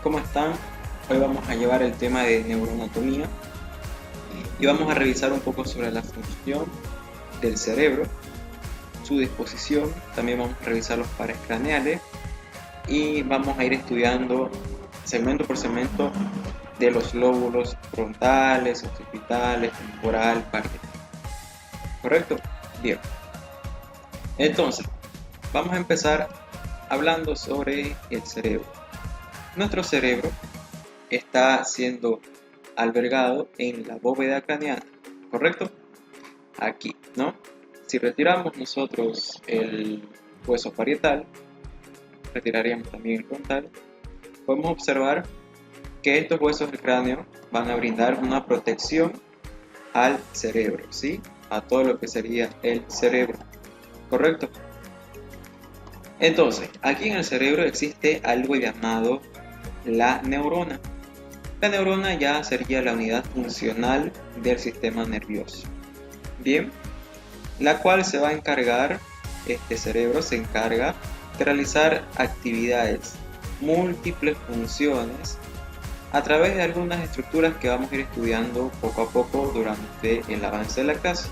¿Cómo están? Hoy vamos a llevar el tema de neuroanatomía y vamos a revisar un poco sobre la función del cerebro, su disposición, también vamos a revisar los pares craneales y vamos a ir estudiando segmento por segmento de los lóbulos frontales, occipitales, temporal, parietal. ¿Correcto? Bien. Entonces, vamos a empezar hablando sobre el cerebro. Nuestro cerebro está siendo albergado en la bóveda craneana, ¿correcto? Aquí, ¿no? Si retiramos nosotros el hueso parietal, retiraríamos también el frontal, podemos observar que estos huesos del cráneo van a brindar una protección al cerebro, ¿sí? A todo lo que sería el cerebro, ¿correcto? Entonces, aquí en el cerebro existe algo llamado la neurona. La neurona ya sería la unidad funcional del sistema nervioso. Bien, la cual se va a encargar, este cerebro se encarga de realizar actividades, múltiples funciones, a través de algunas estructuras que vamos a ir estudiando poco a poco durante el avance de la clase.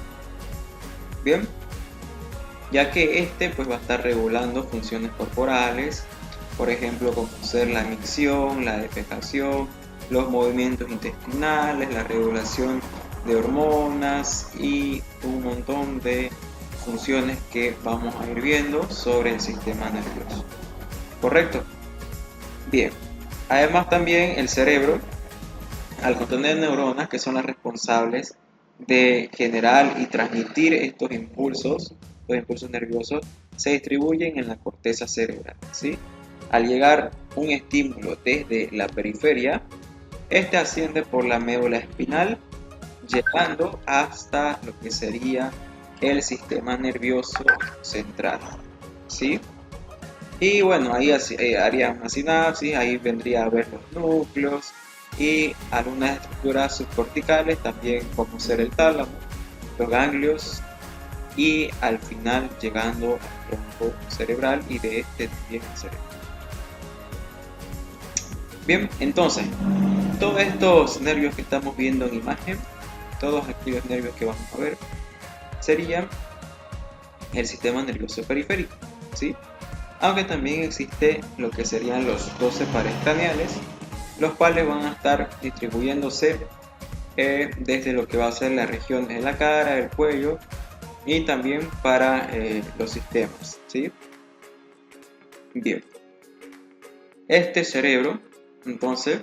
Bien, ya que este pues va a estar regulando funciones corporales, por ejemplo como ser la micción, la defecación, los movimientos intestinales, la regulación de hormonas y un montón de funciones que vamos a ir viendo sobre el sistema nervioso. ¿Correcto? Bien. Además también el cerebro, al contener neuronas que son las responsables de generar y transmitir estos impulsos, los impulsos nerviosos, se distribuyen en la corteza cerebral, ¿sí? Al llegar un estímulo desde la periferia, este asciende por la médula espinal, llegando hasta lo que sería el sistema nervioso central, ¿sí? Y bueno, ahí haría una sinapsis, ahí vendría a ver los núcleos y algunas estructuras subcorticales, también como ser el tálamo, los ganglios y al final llegando al tronco cerebral y de este también el cerebro. Bien, entonces, todos estos nervios que estamos viendo en imagen, todos aquellos nervios que vamos a ver, serían el sistema nervioso periférico, ¿sí? Aunque también existe lo que serían los 12 pares craneales, los cuales van a estar distribuyéndose desde lo que va a ser la región de la cara, el cuello y también para los sistemas, ¿sí? Bien, este cerebro entonces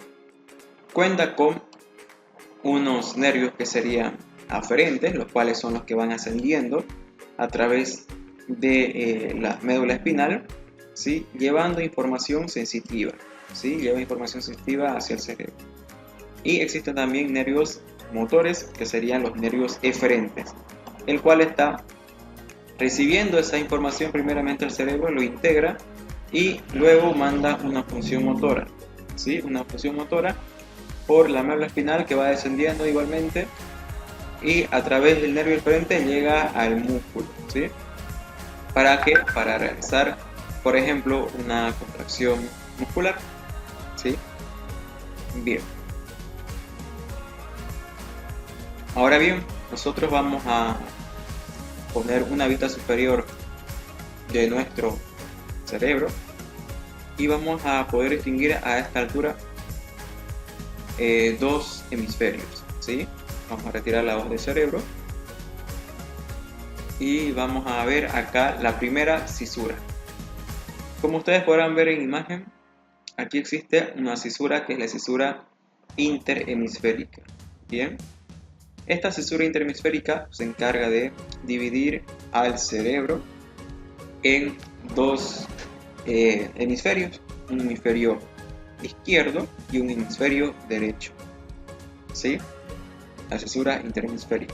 cuenta con unos nervios que serían aferentes, los cuales son los que van ascendiendo a través de la médula espinal, ¿sí? Llevando información sensitiva, ¿sí? Lleva información sensitiva hacia el cerebro. Y existen también nervios motores, que serían los nervios eferentes, el cual está recibiendo esa información primeramente al cerebro, lo integra y luego manda una función motora, ¿sí? Una función motora por la médula espinal que va descendiendo igualmente y a través del nervio eferente llega al músculo, ¿sí? ¿Para qué? Para realizar, por ejemplo, una contracción muscular, ¿sí? Bien. Ahora bien, nosotros vamos a poner una vista superior de nuestro cerebro y vamos a poder distinguir a esta altura dos hemisferios, ¿sí? Vamos a retirar la hoja del cerebro y vamos a ver acá la primera cisura. Como ustedes podrán ver en imagen, aquí existe una cisura que es la cisura interhemisférica. Bien, esta cisura interhemisférica se encarga de dividir al cerebro en dos hemisferios, un hemisferio izquierdo y un hemisferio derecho, ¿sí? La cisura interhemisférica.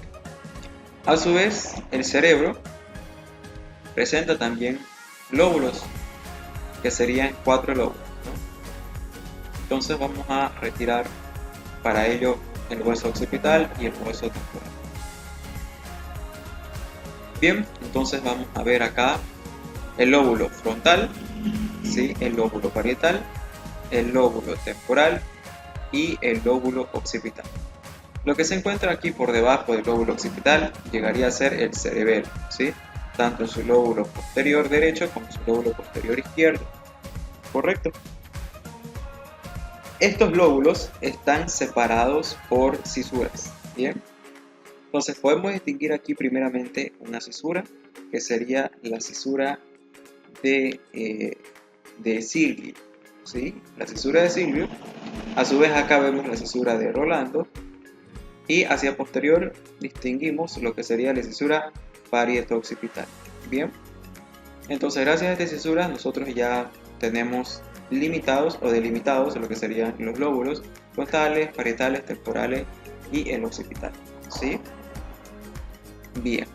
A su vez, el cerebro presenta también lóbulos, que serían 4 lóbulos, ¿no? Entonces vamos a retirar para ello el hueso occipital y el hueso temporal. Bien, entonces vamos a ver acá el lóbulo frontal, ¿sí? El lóbulo parietal, el lóbulo temporal y el lóbulo occipital. Lo que se encuentra aquí por debajo del lóbulo occipital llegaría a ser el cerebelo, ¿sí? Tanto en su lóbulo posterior derecho como en su lóbulo posterior izquierdo. ¿Correcto? Estos lóbulos están separados por cisuras, ¿bien? Entonces podemos distinguir aquí primeramente una cisura, que sería la cisura de Silvio, ¿sí? La cisura de Silvio. A su vez acá vemos la cisura de Rolando y hacia posterior distinguimos lo que sería la cisura parieto-occipital. Bien, entonces gracias a esta cisura nosotros ya tenemos limitados o delimitados lo que serían los lóbulos frontales, parietales, temporales y el occipital, ¿sí? Bien,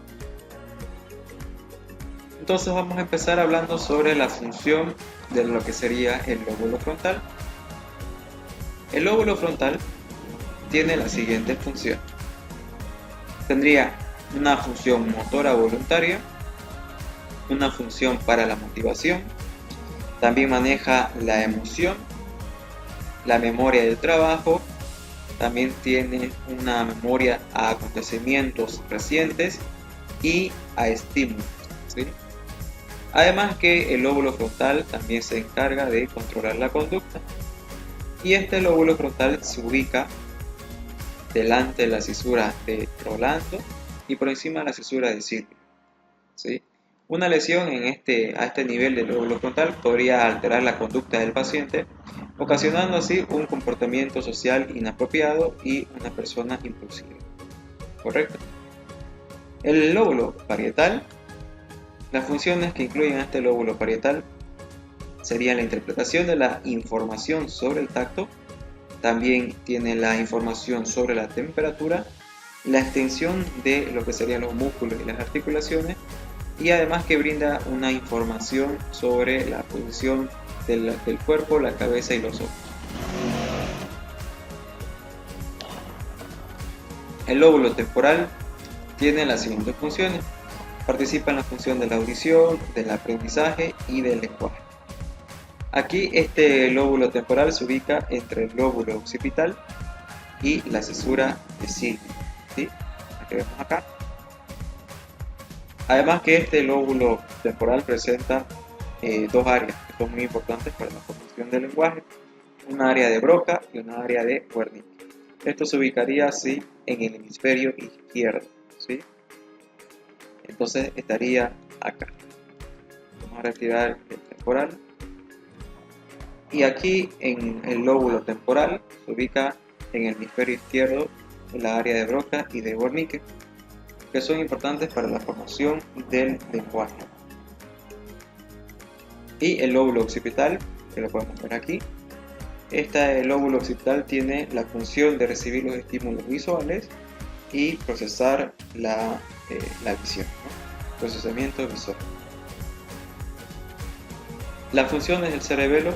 entonces vamos a empezar hablando sobre la función de lo que sería el lóbulo frontal. El lóbulo frontal tiene la siguiente función. Tendría una función motora voluntaria, una función para la motivación, también maneja la emoción, la memoria del trabajo, también tiene una memoria a acontecimientos recientes y a estímulos, ¿sí? Además que el lóbulo frontal también se encarga de controlar la conducta. Y este lóbulo frontal se ubica delante de la cisura de Rolando y por encima de la cisura de Silvio, ¿sí? Una lesión a este nivel del lóbulo frontal podría alterar la conducta del paciente, ocasionando así un comportamiento social inapropiado y una persona impulsiva. ¿Correcto? El lóbulo parietal, las funciones que incluyen a este lóbulo parietal serían la interpretación de la información sobre el tacto, también tiene la información sobre la temperatura, la extensión de lo que serían los músculos y las articulaciones, y además que brinda una información sobre la posición del cuerpo, la cabeza y los ojos. El lóbulo temporal tiene las siguientes funciones. Participa en la función de la audición, del aprendizaje y del lenguaje. Aquí este lóbulo temporal se ubica entre el lóbulo occipital y la cisura de Silvio, ¿sí? La que vemos acá. Además que este lóbulo temporal presenta dos áreas que son muy importantes para la formación del lenguaje, una área de Broca y una área de Wernicke. Esto se ubicaría así en el hemisferio izquierdo, ¿sí? Entonces estaría acá. Vamos a retirar el temporal. Y aquí en el lóbulo temporal se ubica en el hemisferio izquierdo la área de Broca y de Wernicke, que son importantes para la formación del lenguaje. Y el lóbulo occipital, que lo podemos ver aquí. Este lóbulo occipital tiene la función de recibir los estímulos visuales y procesar la visión, ¿no? Procesamiento visual. Las funciones del cerebelo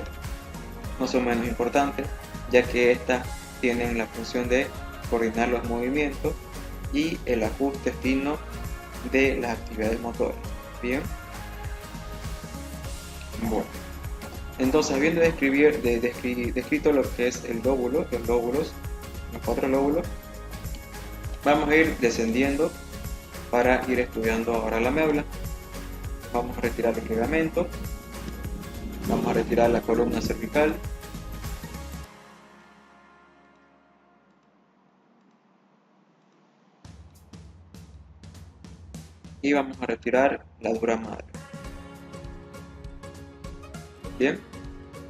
no son menos importantes, ya que estas tienen la función de coordinar los movimientos y el ajuste fino de las actividades motoras. Bien. Bueno. Entonces, habiendo descrito lo que es el lóbulo, los lóbulos, los cuatro lóbulos, vamos a ir descendiendo para ir estudiando ahora la médula. Vamos a retirar el ligamento, vamos a retirar la columna cervical, y vamos a retirar la dura madre. Bien,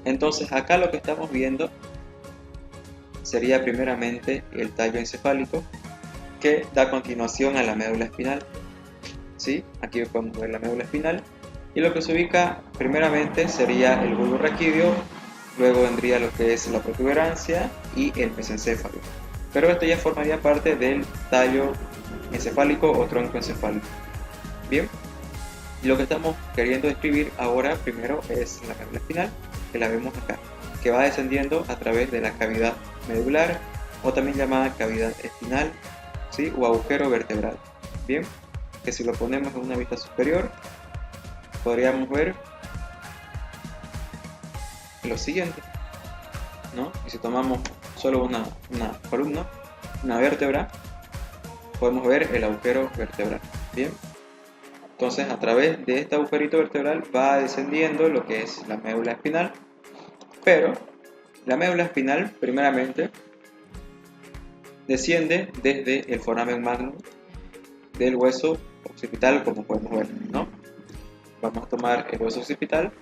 entonces acá lo que estamos viendo sería primeramente el tallo encefálico que da continuación a la médula espinal. ¿Sí? Aquí podemos ver la médula espinal y lo que se ubica primeramente sería el bulbo raquídeo, luego vendría lo que es la protuberancia y el mesencéfalo, pero esto ya formaría parte del tallo encefálico o tronco encefálico. Bien, y lo que estamos queriendo describir ahora primero es la médula espinal, que la vemos acá, que va descendiendo a través de la cavidad medular o también llamada cavidad espinal, ¿sí? O agujero vertebral. Bien, que si lo ponemos en una vista superior podríamos ver lo siguiente. ¿no? Y si tomamos solo una columna, una vértebra, podemos ver el agujero vertebral. Bien, entonces a través de este agujerito vertebral va descendiendo lo que es la médula espinal, pero la médula espinal primeramente desciende desde el foramen magnum del hueso occipital, como podemos ver, ¿no? Vamos a tomar el hueso occipital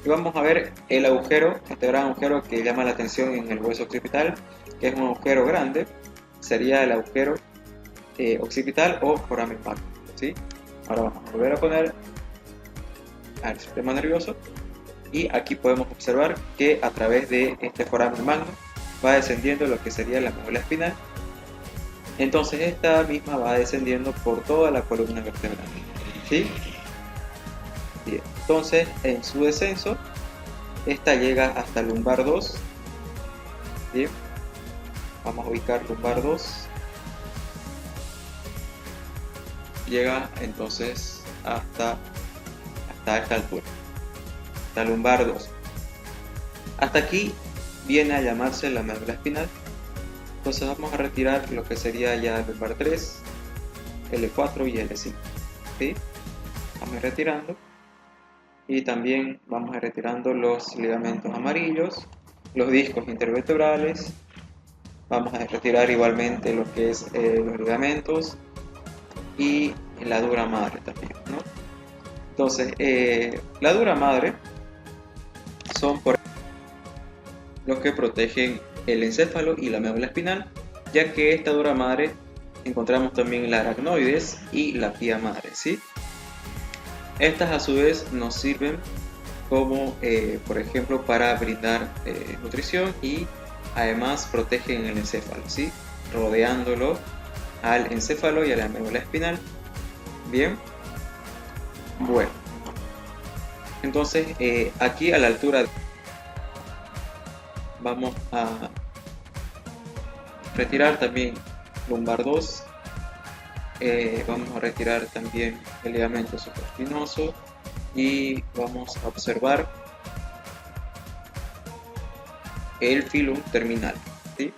y vamos a ver el agujero, este gran agujero que llama la atención en el hueso occipital, que es un agujero grande, sería el agujero occipital o foramen magnum, ¿sí? Ahora vamos a volver a poner al sistema nervioso y aquí podemos observar que a través de este foramen magnum va descendiendo lo que sería la médula espinal. Entonces esta misma va descendiendo por toda la columna vertebral, ¿sí? Bien. Entonces en su descenso esta llega hasta el lumbar 2. Bien, vamos a ubicar lumbar 2. Llega entonces hasta esta altura, hasta el lumbar 2. Hasta aquí viene a llamarse la médula espinal. Entonces vamos a retirar lo que sería ya el lumbar 3, L4 y L5. ¿Sí? Vamos a ir retirando. Y también vamos a ir retirando los ligamentos amarillos, los discos intervertebrales. Vamos a retirar igualmente lo que es los ligamentos y la dura madre también, ¿no? Entonces, la dura madre son por los que protegen el encéfalo y la médula espinal, ya que esta dura madre encontramos también la aracnoides y la pía madre, ¿sí? Estas a su vez nos sirven como, por ejemplo, para brindar nutrición y además protegen el encéfalo, ¿sí? Rodeándolo al encéfalo y a la médula espinal. Bien, bueno, entonces aquí a la altura vamos a retirar también lumbar 2, vamos a retirar también el ligamento supraespinoso y vamos a observar el filum terminal, ¿sí?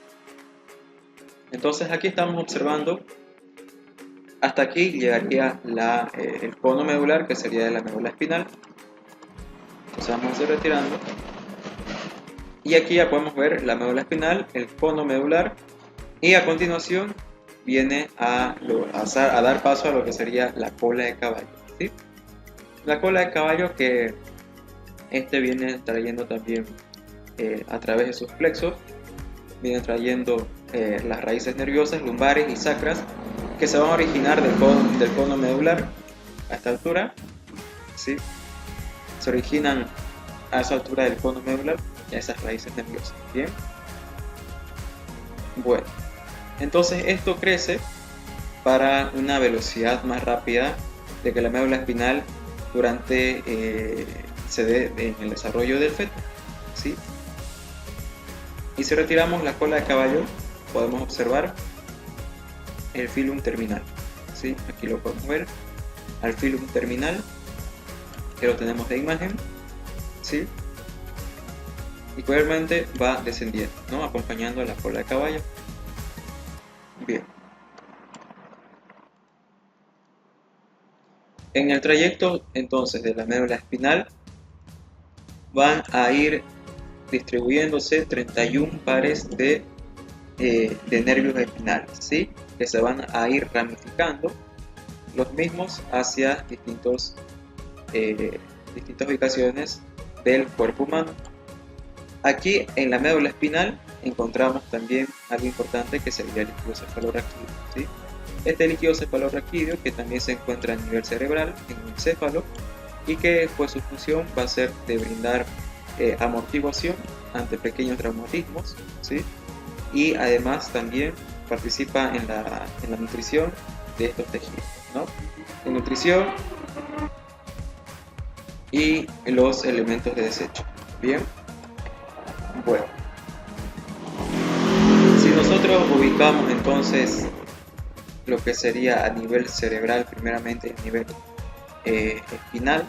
Entonces aquí estamos observando, hasta aquí llegaría el cono medular, que sería de la médula espinal. Entonces vamos a ir retirando y aquí ya podemos ver la médula espinal, el cono medular, y a continuación viene a dar paso a lo que sería la cola de caballo, ¿sí? La cola de caballo que viene trayendo también a través de sus plexos, viene trayendo las raíces nerviosas, lumbares y sacras, que se van a originar del cono medular a esta altura, ¿sí? Se originan a esa altura del cono medular y a esas raíces nerviosas. Bien, bueno, entonces esto crece para una velocidad más rápida de que la médula espinal se dé en el desarrollo del feto, ¿sí? Y si retiramos la cola de caballo podemos observar el filum terminal, ¿sí? Aquí lo podemos ver, al filum terminal, que lo tenemos de imagen, ¿sí? Y igualmente va descendiendo, ¿no? Acompañando a la cola de caballo. Bien. En el trayecto entonces de la médula espinal van a ir distribuyéndose 31 pares de nervios espinales, ¿sí? Que se van a ir ramificando, los mismos hacia distintas ubicaciones del cuerpo humano. Aquí en la médula espinal encontramos también algo importante, que sería el líquido cefalorraquídeo, ¿sí? Este líquido cefalorraquídeo, que también se encuentra a nivel cerebral, en el encéfalo, y que pues su función va a ser de brindar amortiguación ante pequeños traumatismos, ¿sí? Y además también participa en la nutrición de estos tejidos, ¿no? En nutrición y los elementos de desecho. Bien, bueno, si nosotros ubicamos entonces lo que sería a nivel cerebral, primeramente a nivel espinal,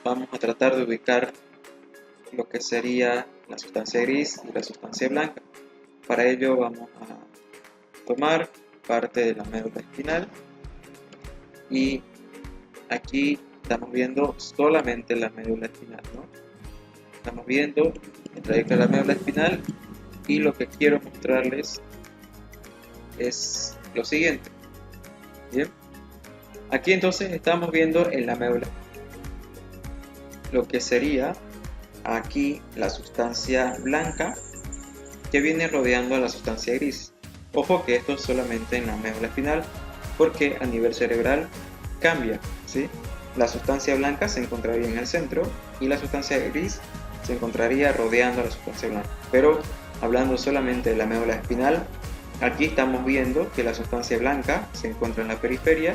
vamos a tratar de ubicar lo que sería la sustancia gris y la sustancia blanca. Para ello vamos a tomar parte de la médula espinal y aquí estamos viendo solamente la médula espinal, ¿no? Estamos viendo el trayecto de la médula espinal y lo que quiero mostrarles es lo siguiente. Bien, aquí entonces estamos viendo en la médula lo que sería aquí la sustancia blanca que viene rodeando a la sustancia gris. Ojo que esto es solamente en la médula espinal porque a nivel cerebral cambia, ¿sí? La sustancia blanca se encontraría en el centro y la sustancia gris se encontraría rodeando a la sustancia blanca. Pero hablando solamente de la médula espinal, aquí estamos viendo que la sustancia blanca se encuentra en la periferia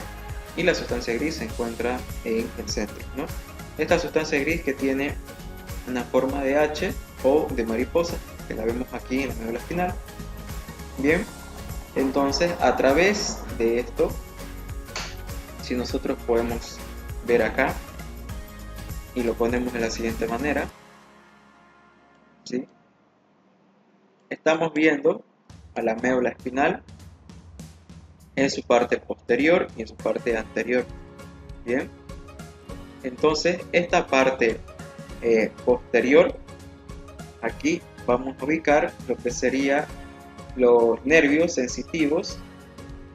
y la sustancia gris se encuentra en el centro, ¿no? Esta sustancia gris que tiene una forma de H o de mariposa, que la vemos aquí en la médula espinal. Bien, entonces a través de esto, si nosotros podemos ver acá y lo ponemos de la siguiente manera, ¿sí? Estamos viendo a la médula espinal en su parte posterior y en su parte anterior. Bien, entonces esta parte posterior, aquí vamos a ubicar lo que sería los nervios sensitivos,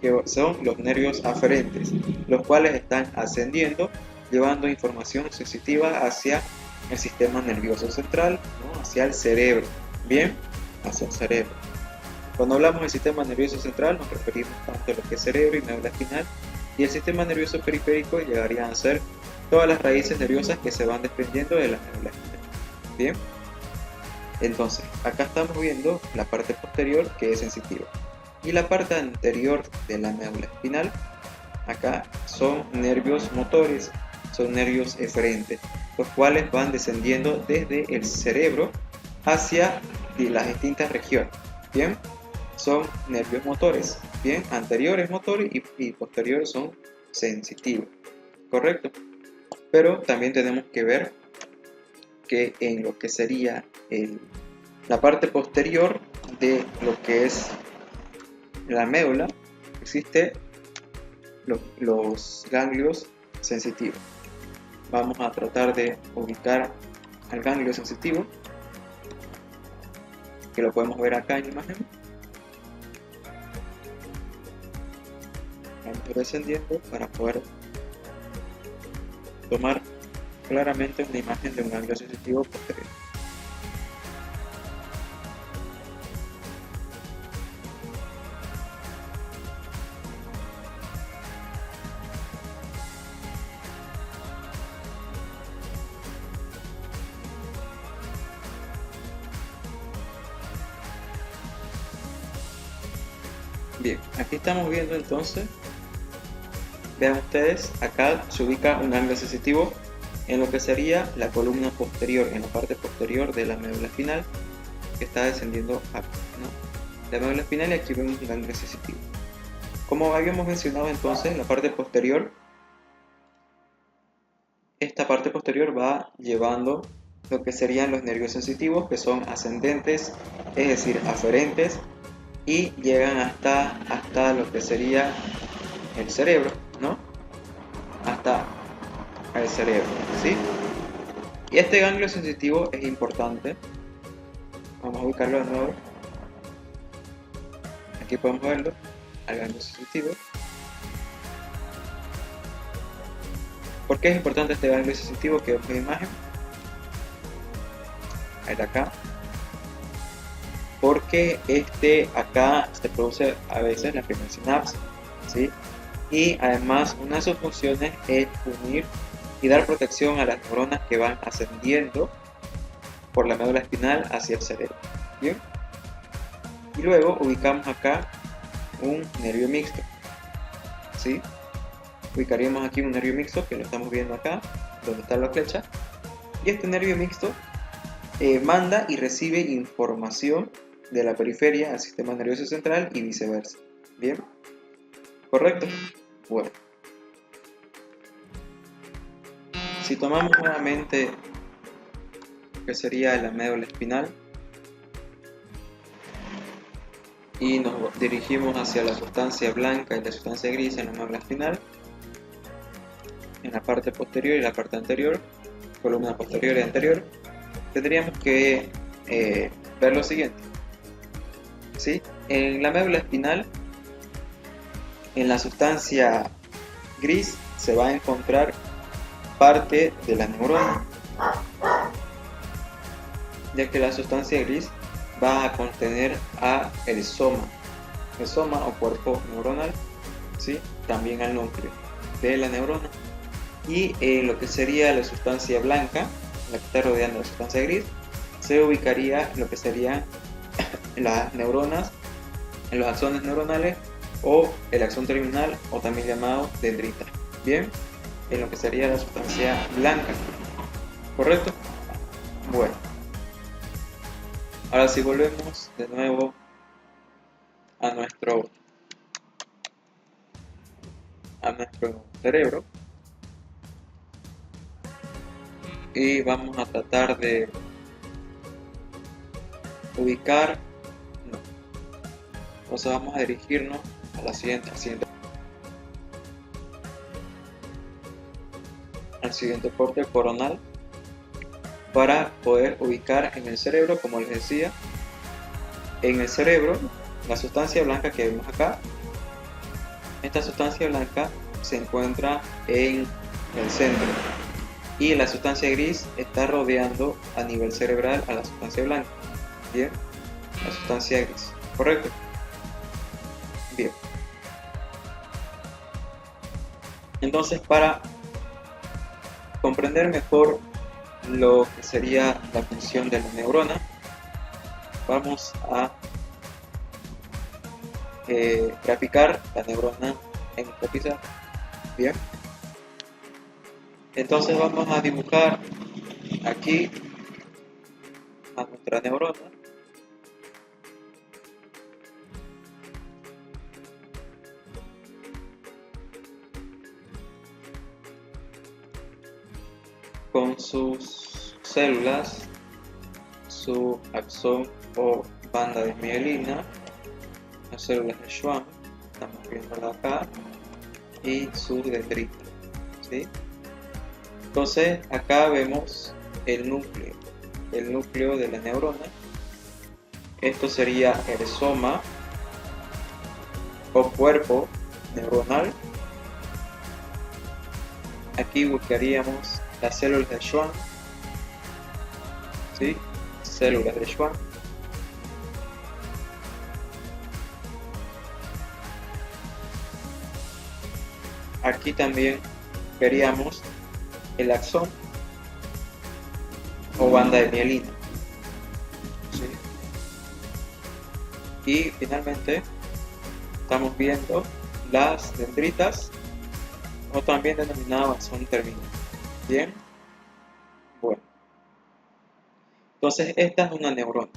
que son los nervios aferentes, los cuales están ascendiendo, llevando información sensitiva hacia el sistema nervioso central, ¿no? Hacia el cerebro. Bien, hacia el cerebro. Cuando hablamos del sistema nervioso central nos referimos tanto a lo que es cerebro y médula espinal, y el sistema nervioso periférico llegarían a ser todas las raíces nerviosas que se van desprendiendo de la médula espinal. Bien, entonces acá estamos viendo la parte posterior, que es sensitiva, y la parte anterior de la médula espinal, acá son nervios motores, son nervios eferentes, los cuales van descendiendo desde el cerebro hacia las distintas regiones. Bien, son nervios motores, bien, anteriores motores y posteriores son sensitivos, correcto. Pero también tenemos que ver que en lo que sería la parte posterior de lo que es la médula existe los ganglios sensitivos. Vamos a tratar de ubicar al ganglio sensitivo, que lo podemos ver acá en la imagen. Vamos descendiendo para poder tomar claramente una imagen de un ganglio sensitivo posterior. Bien, aquí estamos viendo entonces, vean ustedes, acá se ubica un ganglio sensitivo en lo que sería la columna posterior, en la parte posterior de la médula espinal, que está descendiendo acá, ¿no? La médula espinal, y aquí vemos un ganglio sensitivo. Como habíamos mencionado entonces, la parte posterior, esta parte posterior va llevando lo que serían los nervios sensitivos, que son ascendentes, es decir, aferentes, y llegan hasta lo que sería el cerebro, ¿no? Hasta el cerebro, ¿sí? Y este ganglio sensitivo es importante. Vamos a ubicarlo de nuevo. Aquí podemos verlo, al ganglio sensitivo. ¿Por qué es importante este ganglio sensitivo que vemos en la imagen? Ahí está acá. Porque acá se produce a veces la primera sinapsis, ¿sí? Y además una de sus funciones es unir y dar protección a las neuronas que van ascendiendo por la médula espinal hacia el cerebro. ¿Bien? Y luego ubicamos acá un nervio mixto, ¿sí? Ubicaríamos aquí un nervio mixto, que lo estamos viendo acá, donde está la flecha, y este nervio mixto manda y recibe información de la periferia al sistema nervioso central y viceversa. ¿Bien? ¿Correcto? Bueno. Si tomamos nuevamente que sería la médula espinal, y nos dirigimos hacia la sustancia blanca y la sustancia gris en la médula espinal, en la parte posterior y la parte anterior, columna posterior y anterior. Tendríamos que ver lo siguiente, ¿sí? En la médula espinal, en la sustancia gris se va a encontrar parte de la neurona, ya que la sustancia gris va a contener el soma o cuerpo neuronal, ¿sí? También al núcleo de la neurona. Y lo que sería la sustancia blanca, la que está rodeando la sustancia gris, se ubicaría lo que serían las neuronas en los axones neuronales o el axón terminal, o también llamado dendrita. Bien, en lo que sería la sustancia blanca, ¿correcto? Bueno, ahora si volvemos de nuevo a nuestro cerebro y vamos a tratar de ubicar, entonces vamos a dirigirnos a al siguiente corte coronal para poder ubicar en el cerebro, como les decía, en el cerebro la sustancia blanca que vemos acá. Esta sustancia blanca se encuentra en el centro y la sustancia gris está rodeando a nivel cerebral a la sustancia blanca. Bien, la sustancia gris, ¿correcto? Bien. Entonces, para comprender mejor lo que sería la función de la neurona, vamos a graficar la neurona en nuestra pizarra. Bien, entonces vamos a dibujar aquí a nuestra neurona. Con sus células, su axón o banda de mielina, las células de Schwann, estamos viendo acá, y sus dendritos, ¿sí? Entonces acá vemos el núcleo de la neurona. Esto sería el soma o cuerpo neuronal. Aquí buscaríamos las células de Schwann, ¿sí? Células de Schwann. Aquí también veríamos el axón o banda de mielina, ¿sí? Y finalmente estamos viendo las dendritas, o también denominado axón terminal. Bien, bueno, entonces esta es una neurona,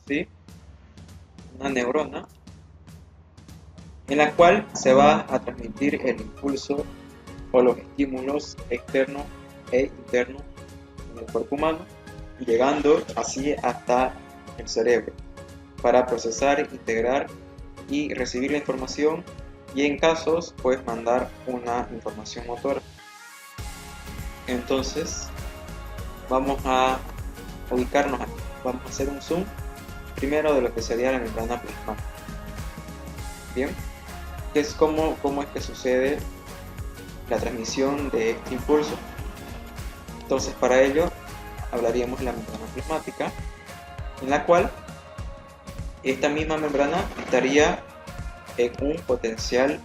¿sí? Una neurona en la cual se va a transmitir el impulso o los estímulos externos e internos en el cuerpo humano, llegando así hasta el cerebro para procesar, integrar y recibir la información, y en casos puedes mandar una información motora. Entonces vamos a ubicarnos aquí, vamos a hacer un zoom primero de lo que sería la membrana plasmática. Bien, ¿cómo es que sucede la transmisión de este impulso? Entonces para ello hablaríamos de la membrana plasmática, en la cual esta misma membrana estaría en un potencial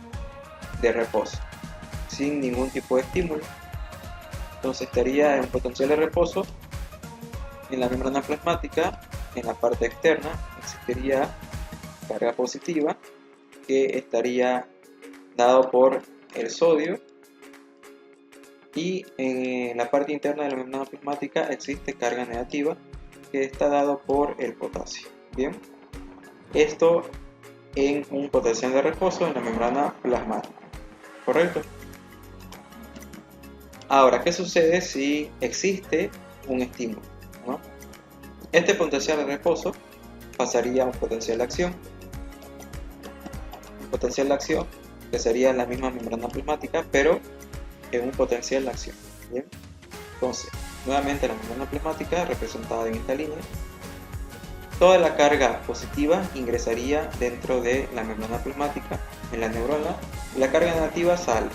de reposo, sin ningún tipo de estímulo. Entonces estaría en un potencial de reposo. En la membrana plasmática, en la parte externa, existiría carga positiva, que estaría dado por el sodio, y en la parte interna de la membrana plasmática existe carga negativa, que está dado por el potasio. Bien, esto en un potencial de reposo en la membrana plasmática, ¿correcto? Ahora, ¿qué sucede si existe un estímulo, ¿no? Este potencial de reposo pasaría a un potencial de acción. Un potencial de acción que sería la misma membrana plasmática, pero en un potencial de acción. ¿Bien? Entonces, nuevamente la membrana plasmática representada en esta línea. Toda la carga positiva ingresaría dentro de la membrana plasmática, en la neurona, y la carga negativa sale.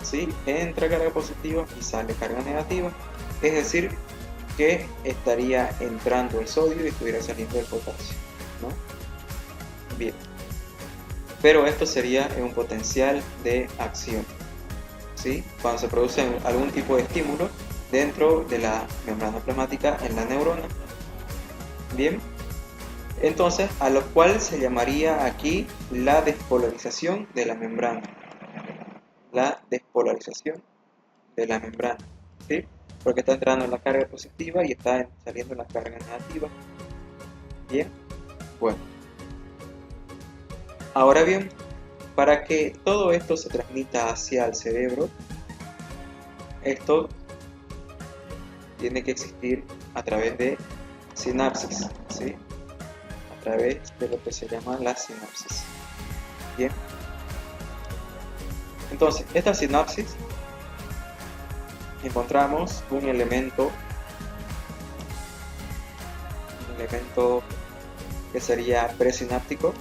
¿Sí? Entra carga positiva y sale carga negativa. Es decir, que estaría entrando el sodio y estuviera saliendo el potasio, ¿no? Bien. Pero esto sería en un potencial de acción, ¿sí? Cuando se produce algún tipo de estímulo dentro de la membrana plasmática en la neurona. Bien. Entonces, a lo cual se llamaría aquí la despolarización de la membrana. La despolarización de la membrana, ¿sí? Porque está entrando la carga positiva y está saliendo la carga negativa. Bien, bueno. Ahora bien, para que todo esto se transmita hacia el cerebro, esto tiene que existir a través de sinapsis, ¿sí? A través de lo que se llama la sinapsis. Bien. Entonces, esta sinapsis encontramos un elemento que sería presináptico,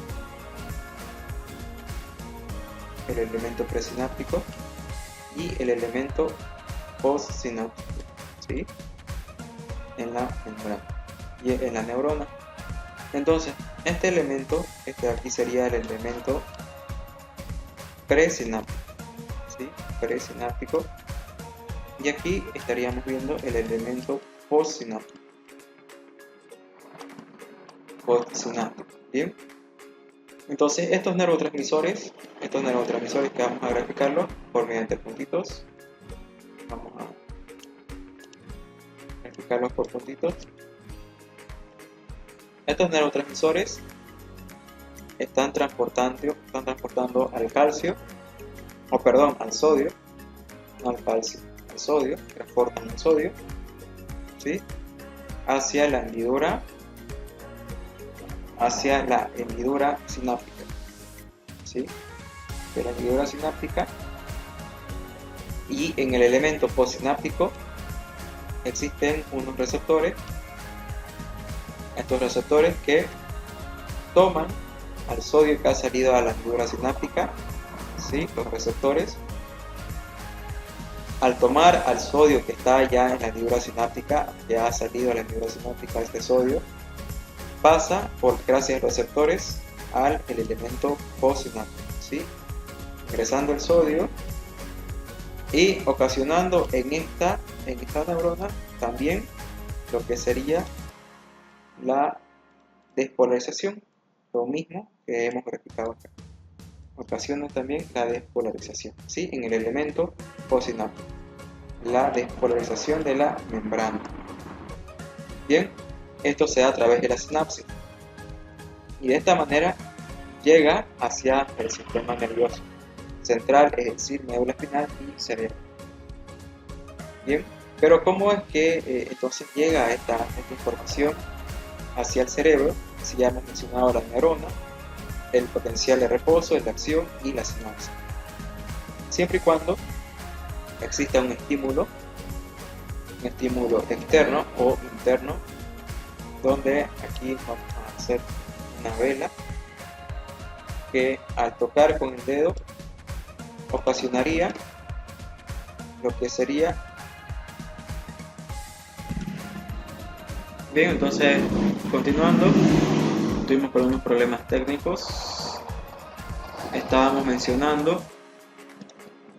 el elemento presináptico y el elemento postsináptico, ¿sí? En la membrana y en la neurona. Entonces, este elemento, este de aquí sería el elemento presináptico, ¿sí? Presináptico, y aquí estaríamos viendo el elemento postsináptico. Bien. Entonces, estos neurotransmisores que vamos a graficarlos por mediante puntitos, vamos a graficarlos por puntitos. Estos neurotransmisores están transportando al calcio, al sodio, no al calcio, al sodio, transportan el sodio, ¿sí? Hacia la hendidura sináptica, ¿sí? De la hendidura sináptica. Y en el elemento postsináptico existen unos receptores, estos receptores que toman al sodio que ha salido a la hendidura sináptica, ¿sí? Los receptores, al tomar al sodio que está ya en la hendidura sináptica, ya ha salido a la hendidura sináptica este sodio, pasa gracias a los receptores al elemento postsináptico, ¿sí? Ingresando el sodio y ocasionando en esta neurona también lo que sería la despolarización, lo mismo que hemos graficado acá. Ocasiona también la despolarización, ¿sí? En el elemento postsináptico, la despolarización de la membrana. Bien, esto se da a través de la sinapsis y de esta manera llega hacia el sistema nervioso central, es decir, médula espinal y cerebro. Bien, pero ¿cómo es que entonces llega esta información hacia el cerebro? Si ya hemos mencionado la neurona, el potencial de reposo, el de acción y la sinapsis. Siempre y cuando exista un estímulo externo o interno, donde aquí vamos a hacer una vela que al tocar con el dedo ocasionaría lo que sería. Bien, entonces continuando, tuvimos por unos problemas técnicos. Estábamos mencionando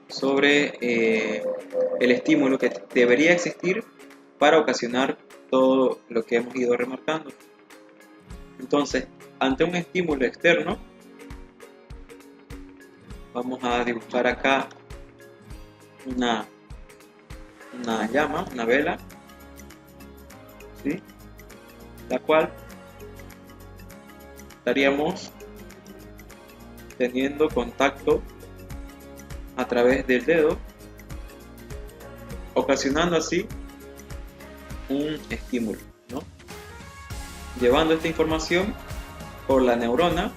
sobre el estímulo que debería existir para ocasionar todo lo que hemos ido remarcando. Entonces, ante un estímulo externo, vamos a dibujar acá una llama, una vela, ¿sí? La cual estaríamos teniendo contacto a través del dedo, ocasionando así un estímulo, ¿no? llevando esta información por la neurona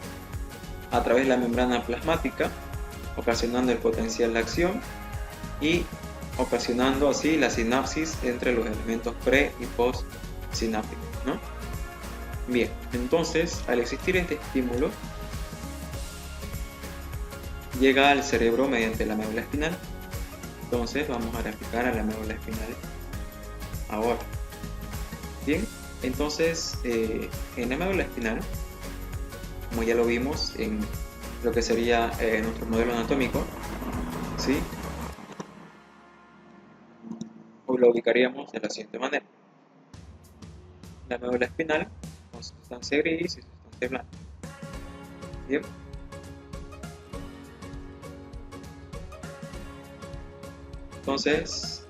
a través de la membrana plasmática, ocasionando el potencial de acción y ocasionando así la sinapsis entre los elementos pre y post sinápticos, ¿no? Bien, entonces al existir este estímulo llega al cerebro mediante la médula espinal. Entonces vamos a graficar a la médula espinal ahora. Bien, entonces en la médula espinal, como ya lo vimos en lo que sería nuestro modelo anatómico, ¿sí? Hoy lo ubicaríamos de la siguiente manera: la médula espinal con sustancia gris y sustancia blanca. Bien, entonces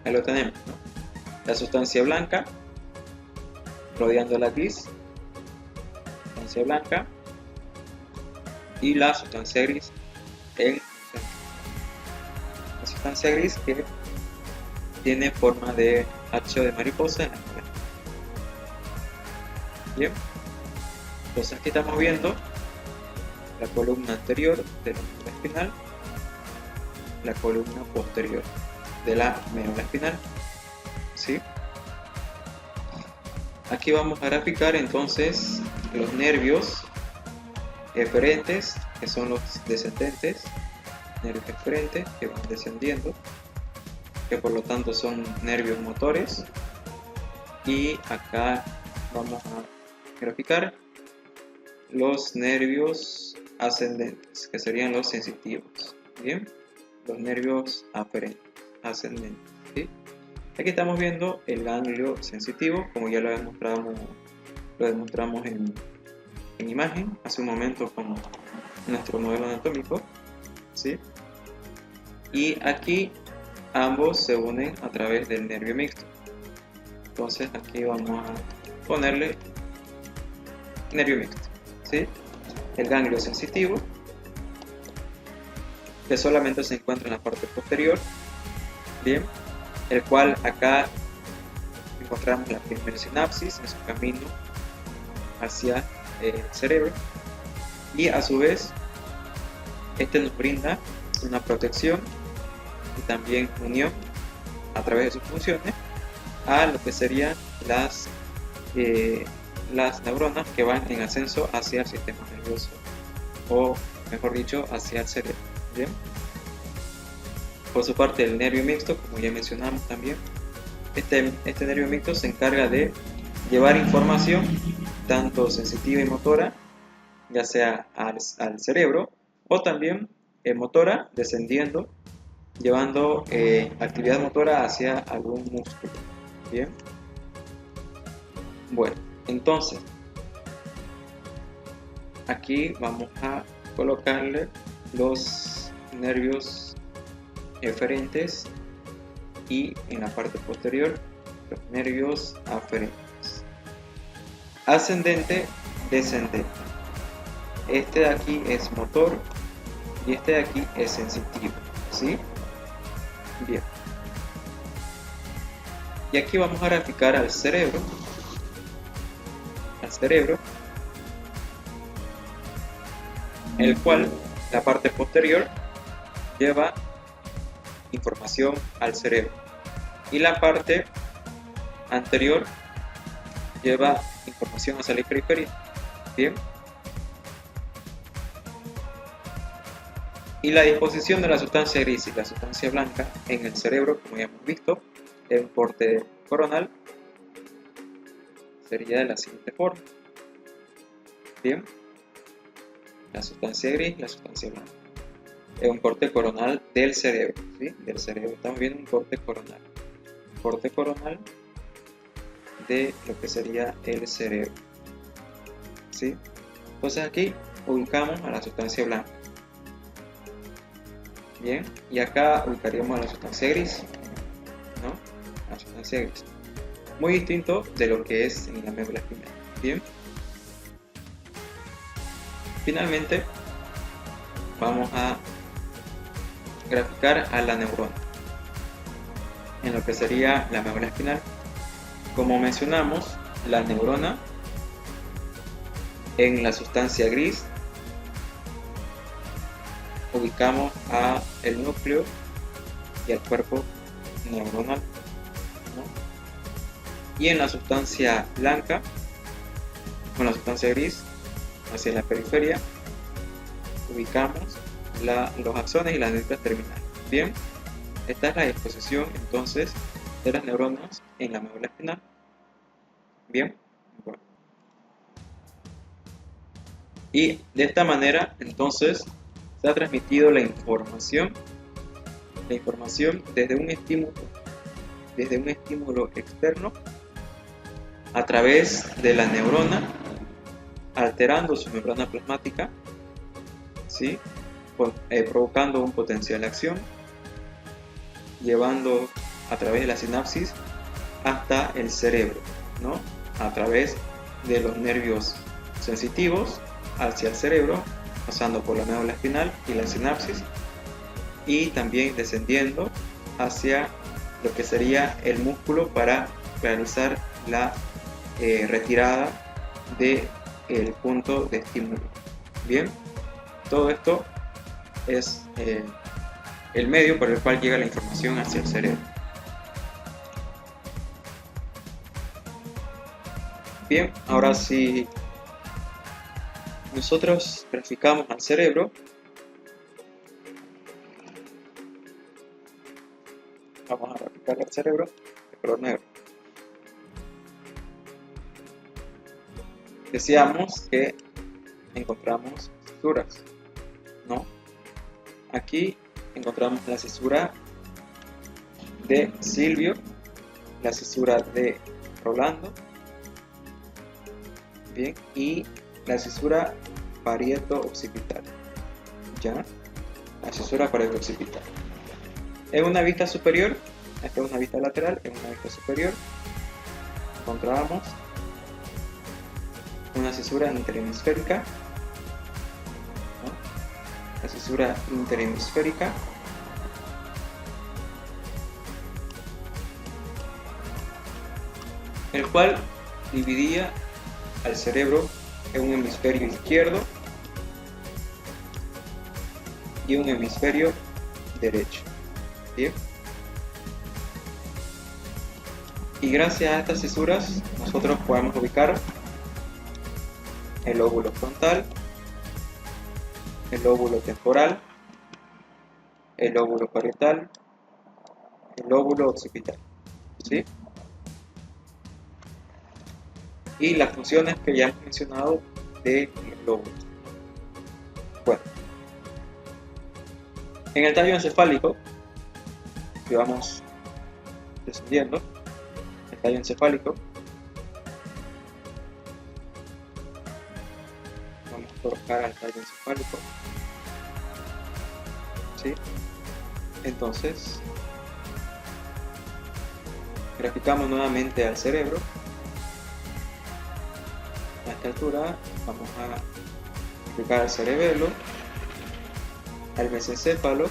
ahí lo tenemos, ¿no? La sustancia blanca rodeando la gris, sustancia blanca, y la sustancia gris en la sustancia gris que tiene forma de H de mariposa en la esquina. Bien, entonces aquí estamos viendo la columna anterior de la médula espinal, la columna posterior de la médula espinal, ¿sí? Aquí vamos a graficar entonces los nervios eferentes, que son los descendentes, nervios eferentes que van descendiendo, que por lo tanto son nervios motores, y acá vamos a graficar los nervios ascendentes, que serían los sensitivos. Bien, los nervios aferentes, ascendentes, ¿sí? Aquí estamos viendo el ganglio sensitivo, como ya lo demostramos en imagen hace un momento con nuestro modelo anatómico, ¿sí? Y aquí ambos se unen a través del nervio mixto. Entonces aquí vamos a ponerle nervio mixto, ¿sí? El ganglio sensitivo, que solamente se encuentra en la parte posterior, bien, el cual acá encontramos la primera sinapsis en su camino hacia el cerebro, y a su vez este nos brinda una protección y también unión a través de sus funciones a lo que serían las neuronas que van en ascenso hacia el sistema nervioso, o mejor dicho, hacia el cerebro. Bien, por su parte el nervio mixto, como ya mencionamos también, este nervio mixto se encarga de llevar información tanto sensitiva y motora, ya sea al cerebro, o también motora descendiendo, llevando actividad motora hacia algún músculo. Bien, bueno, entonces aquí vamos a colocarle los nervios eferentes y en la parte posterior los nervios aferentes. Ascendente, descendente. Este de aquí es motor y este de aquí es sensitivo, ¿sí? Bien. Y aquí vamos a graficar al cerebro. El cual la parte posterior lleva información al cerebro y la parte anterior lleva información hacia la periferia. Bien, y la disposición de la sustancia gris y la sustancia blanca en el cerebro, como ya hemos visto, en corte coronal sería de la siguiente forma. Bien, la sustancia gris y la sustancia blanca es un corte coronal del cerebro, ¿sí? Del cerebro estamos viendo un corte coronal de lo que sería el cerebro, ¿sí? Entonces aquí ubicamos a la sustancia blanca. Bien, y acá ubicaríamos a la sustancia gris, ¿no? La sustancia gris, muy distinto de lo que es en la médula espinal. Bien, finalmente vamos a graficar a la neurona en lo que sería la médula espinal. Como mencionamos, la neurona En la sustancia gris ubicamos a el núcleo y al cuerpo neuronal, ¿no? Y en la sustancia blanca, con la sustancia gris, hacia la periferia, ubicamos los axones y las neuronas terminales. Bien, esta es la disposición entonces de las neuronas en la médula espinal. Bien, bueno. Y de esta manera entonces se ha transmitido la información desde un estímulo externo a través de la neurona, alterando su membrana plasmática, ¿sí? Provocando un potencial de acción, llevando a través de la sinapsis hasta el cerebro, ¿no? A través de los nervios sensitivos hacia el cerebro, pasando por la médula espinal y la sinapsis, y también descendiendo hacia lo que sería el músculo para realizar la retirada del punto de estímulo. Bien, todo esto es el medio por el cual llega la información hacia el cerebro. Bien, ahora si nosotros graficamos al cerebro, vamos a graficar el cerebro de color negro. Decíamos que encontramos cisuras, ¿no? Aquí encontramos la cisura de Silvio, la cisura de Rolando, bien, y la cisura parieto-occipital, ¿ya? La cisura parieto-occipital. En una vista superior, esta es una vista lateral, en una vista superior encontramos una cisura interhemisférica, ¿no? La cisura interhemisférica, el cual dividía al cerebro en un hemisferio izquierdo y un hemisferio derecho. Bien. Y gracias a estas cisuras nosotros podemos ubicar el lóbulo frontal, el lóbulo temporal, el lóbulo parietal, el lóbulo occipital, ¿sí? Y las funciones que ya hemos mencionado de los lóbulos. Bueno, en el tallo encefálico, que vamos descendiendo, el tallo encefálico, vamos a colocar al tallo encefálico, ¿sí? Entonces, graficamos nuevamente al cerebro. A esta altura vamos a graficar al cerebelo, al mesencéfalo,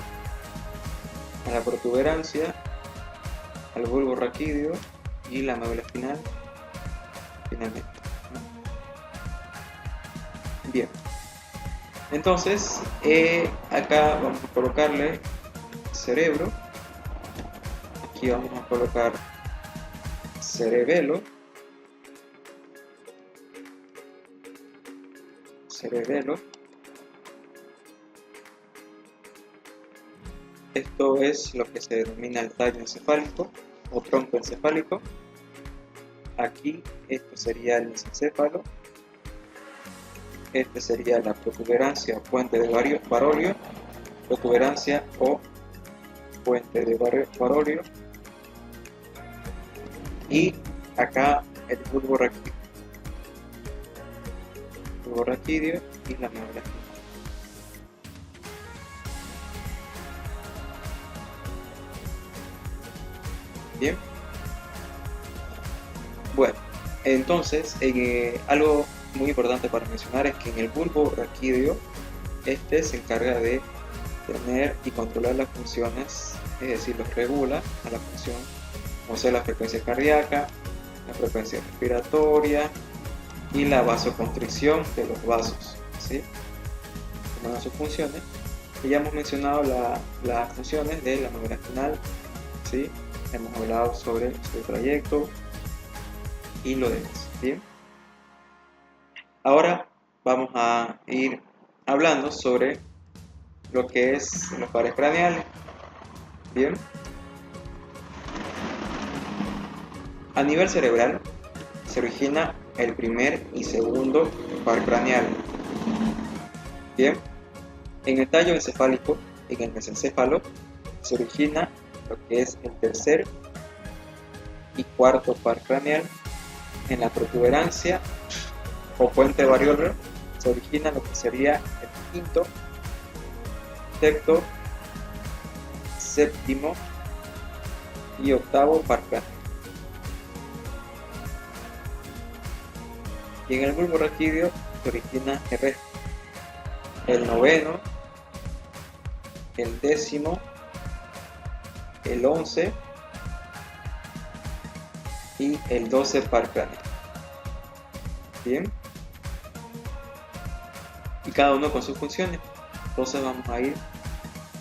a la protuberancia, al bulbo raquídeo y la médula espinal finalmente, ¿no? Bien, entonces acá vamos a colocarle cerebro, aquí vamos a colocar cerebelo, esto es lo que se denomina el tallo encefálico o tronco encefálico. Aquí esto sería el mesencéfalo, este sería la protuberancia o puente de Barolio, protuberancia o puente de Barolio, y acá el bulbo raquídeo y la médula espinal. Bien, bueno, entonces algo muy importante para mencionar es que en el bulbo raquídeo este se encarga de tener y controlar las funciones, es decir, los regula a la función, como sea la frecuencia cardíaca, la frecuencia respiratoria, y la vasoconstricción de los vasos, ¿sí? Como sus funciones. Y ya hemos mencionado las funciones de la membrana espinal, ¿sí? Hemos hablado sobre su trayecto y lo demás, ¿bien? Ahora vamos a ir hablando sobre lo que es los pares craneales, ¿bien? A nivel cerebral se origina el primer y segundo par craneal, ¿bien? En el tallo encefálico, en el mesencéfalo, se origina lo que es el tercer y cuarto par craneal. En la protuberancia o puente variolar se origina lo que sería el quinto, sexto, séptimo y octavo par craneal. Y en el bulbo raquídeo se origina el resto, el noveno, el décimo, el 11 y el 12 par craneal. Bien, y cada uno con sus funciones. Entonces vamos a ir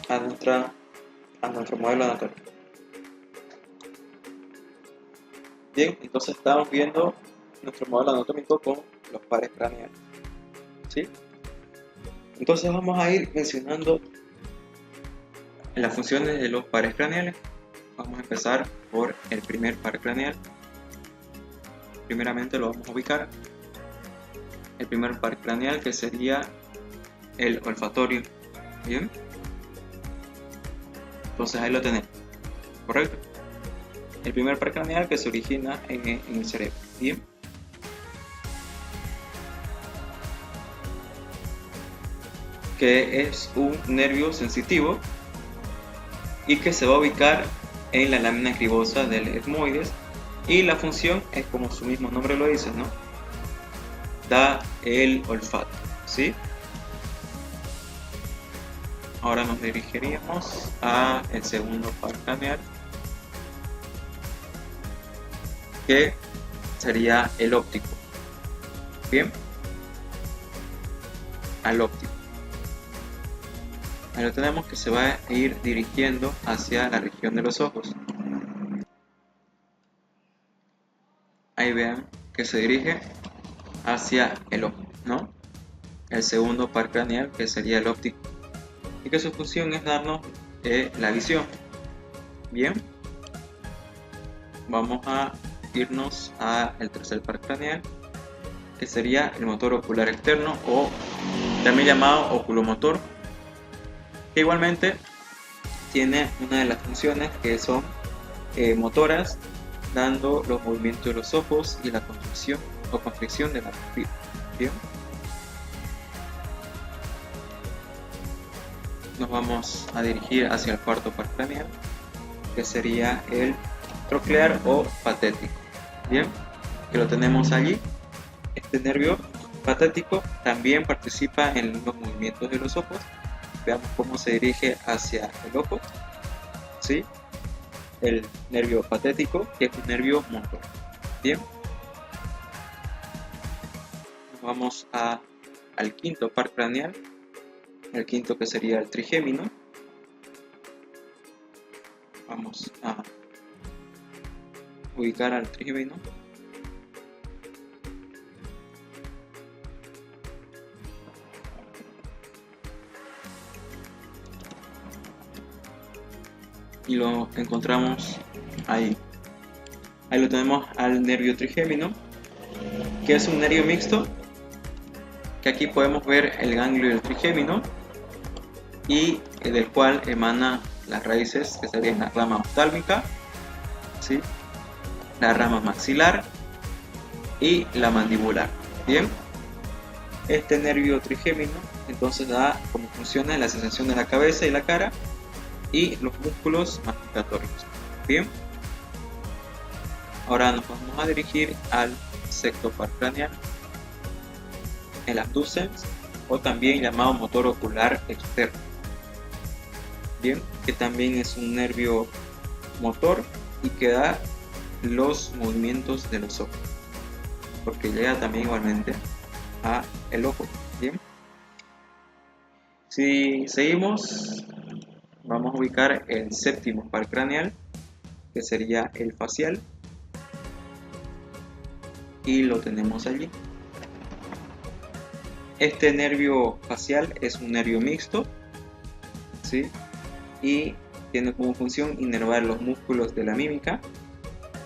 a nuestro modelo anatómico. Bien, entonces estamos viendo nuestro modelo anatómico con los pares craneales, ¿sí? Entonces vamos a ir mencionando las funciones de los pares craneales. Vamos a empezar por el primer par craneal. Primeramente lo vamos a ubicar. El primer par craneal, que sería el olfatorio. Bien, entonces ahí lo tenemos, correcto. El primer par craneal que se origina en el cerebro. Bien, que es un nervio sensitivo y que se va a ubicar en la lámina cribosa del etmoides, y la función es como su mismo nombre lo dice, ¿no? Da el olfato, ¿sí? Ahora nos dirigiríamos a el segundo par craneal, que sería el óptico. Bien, al óptico. Ahí lo tenemos, que se va a ir dirigiendo hacia la región de los ojos. Ahí vean que se dirige hacia el ojo, ¿no? El segundo par craneal, que sería el óptico, y que su función es darnos la visión. Bien, vamos a irnos al tercer par craneal, que sería el motor ocular externo, o también llamado oculomotor, que igualmente tiene una de las funciones que son motoras, dando los movimientos de los ojos y la contracción o constricción de la pupila. Bien, nos vamos a dirigir hacia el cuarto par craneal, que sería el troclear o patético. Bien, que lo tenemos allí. Este nervio patético también participa en los movimientos de los ojos. Veamos cómo se dirige hacia el ojo, ¿sí? El nervio patético, que es un nervio motor. Bien, nos vamos al quinto par craneal, el quinto, que sería el trigémino. Vamos a ubicar al trigémino. Y lo encontramos ahí. Ahí lo tenemos al nervio trigémino, que es un nervio mixto, que aquí podemos ver el ganglio del trigémino, y del cual emana las raíces, que serían la rama oftálmica, ¿sí? La rama maxilar y la mandibular. Bien, este nervio trigémino entonces da como funciones la sensación de la cabeza y la cara y los músculos masticatorios. Bien, ahora nos vamos a dirigir al sexto par craneal, el abducens, o también llamado motor ocular externo. Bien, que también es un nervio motor y que da los movimientos de los ojos. porque llega también igualmente a el ojo. Bien, si seguimos, vamos a ubicar el séptimo par craneal, que sería el facial, y lo tenemos allí. Este nervio facial es un nervio mixto, ¿sí? Y tiene como función inervar los músculos de la mímica,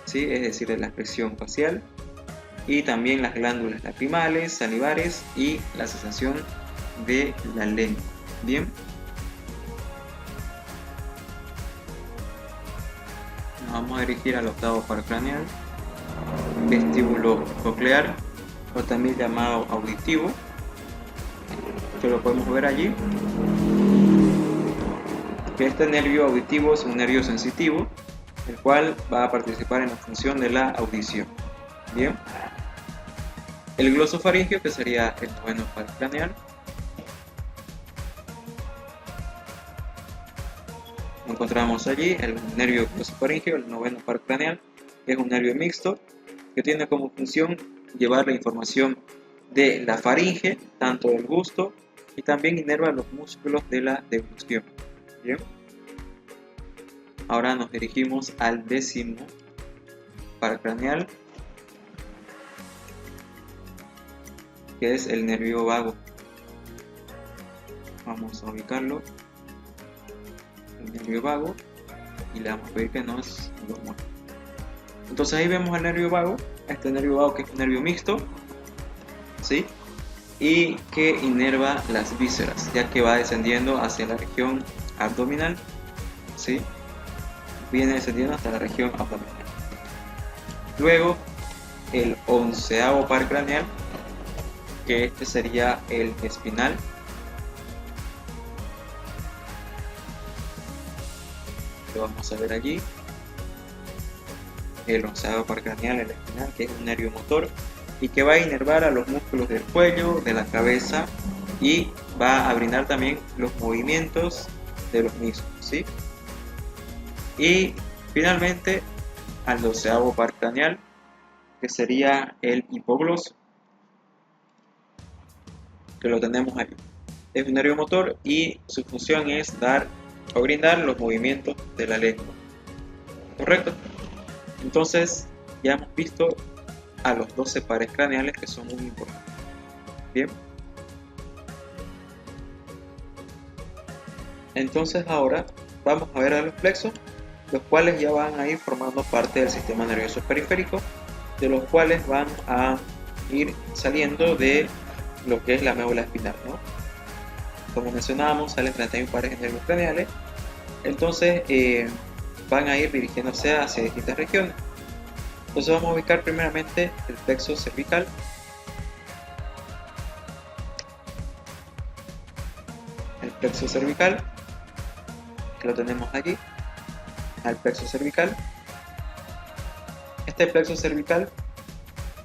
¿sí? Es decir, de la expresión facial, y también las glándulas lacrimales, salivares y la sensación de la lengua. Bien, nos vamos a dirigir al octavo par craneal, vestíbulo coclear, o también llamado auditivo, que lo podemos ver allí. Este nervio auditivo es un nervio sensitivo, el cual va a participar en la función de la audición. Bien, el glosofaringio, que sería el noveno par craneal, encontramos allí el nervio glosofaringio, el noveno par craneal, que es un nervio mixto que tiene como función llevar la información de la faringe, tanto del gusto, y también inerva los músculos de la deglución. Bien, ahora nos dirigimos al décimo par craneal, que es el nervio vago. Vamos a ubicarlo, el nervio vago, y le vamos a pedir que nos lo muestre. Entonces ahí vemos el nervio vago, este nervio vago que es un nervio mixto, ¿sí? Y que inerva las vísceras, ya que va descendiendo hacia la región abdominal, ¿sí? Viene descendiendo hasta la región abdominal. Luego el onceavo par craneal, que este sería el espinal. Lo vamos a ver allí. El onceavo par craneal, el espinal, que es un nervio motor y que va a inervar a los músculos del cuello, de la cabeza, y va a brindar también los movimientos de los mismos, ¿sí? Y finalmente al doceavo par craneal, que sería el hipogloso, que lo tenemos ahí. Es un nervio motor y su función es dar o brindar los movimientos de la lengua. ¿Correcto? Entonces ya hemos visto a los 12 pares craneales, que son muy importantes. Bien. Entonces ahora vamos a ver a los plexos, los cuales ya van a ir formando parte del sistema nervioso periférico, de los cuales van a ir saliendo de lo que es la médula espinal, ¿no? Como mencionábamos, salen 31 pares de nervios craneales, entonces van a ir dirigiéndose hacia distintas regiones. Entonces vamos a ubicar primeramente el plexo cervical. El plexo cervical, que lo tenemos allí, al plexo cervical. Este plexo cervical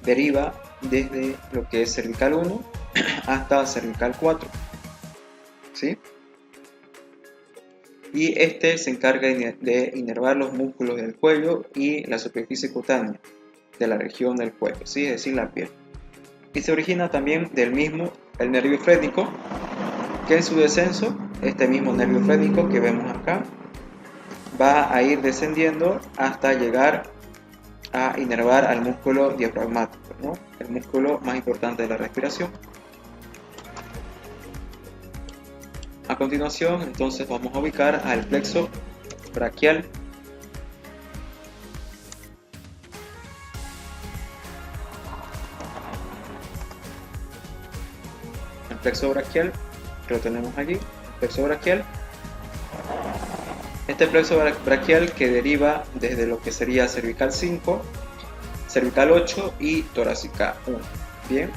deriva desde lo que es cervical 1 hasta cervical 4, ¿sí? Y este se encarga de inervar los músculos del cuello y la superficie cutánea de la región del cuello, ¿sí? Es decir, la piel. Y se origina también del mismo el nervio frénico, que en su descenso, este mismo nervio frénico que vemos acá, va a ir descendiendo hasta llegar a inervar al músculo diafragmático, ¿no? El músculo más importante de la respiración. A continuación, entonces, vamos a ubicar al plexo braquial. El plexo braquial, que lo tenemos allí, el plexo braquial. Este plexo braquial que deriva desde lo que sería cervical 5, cervical 8 y torácica 1. Bien,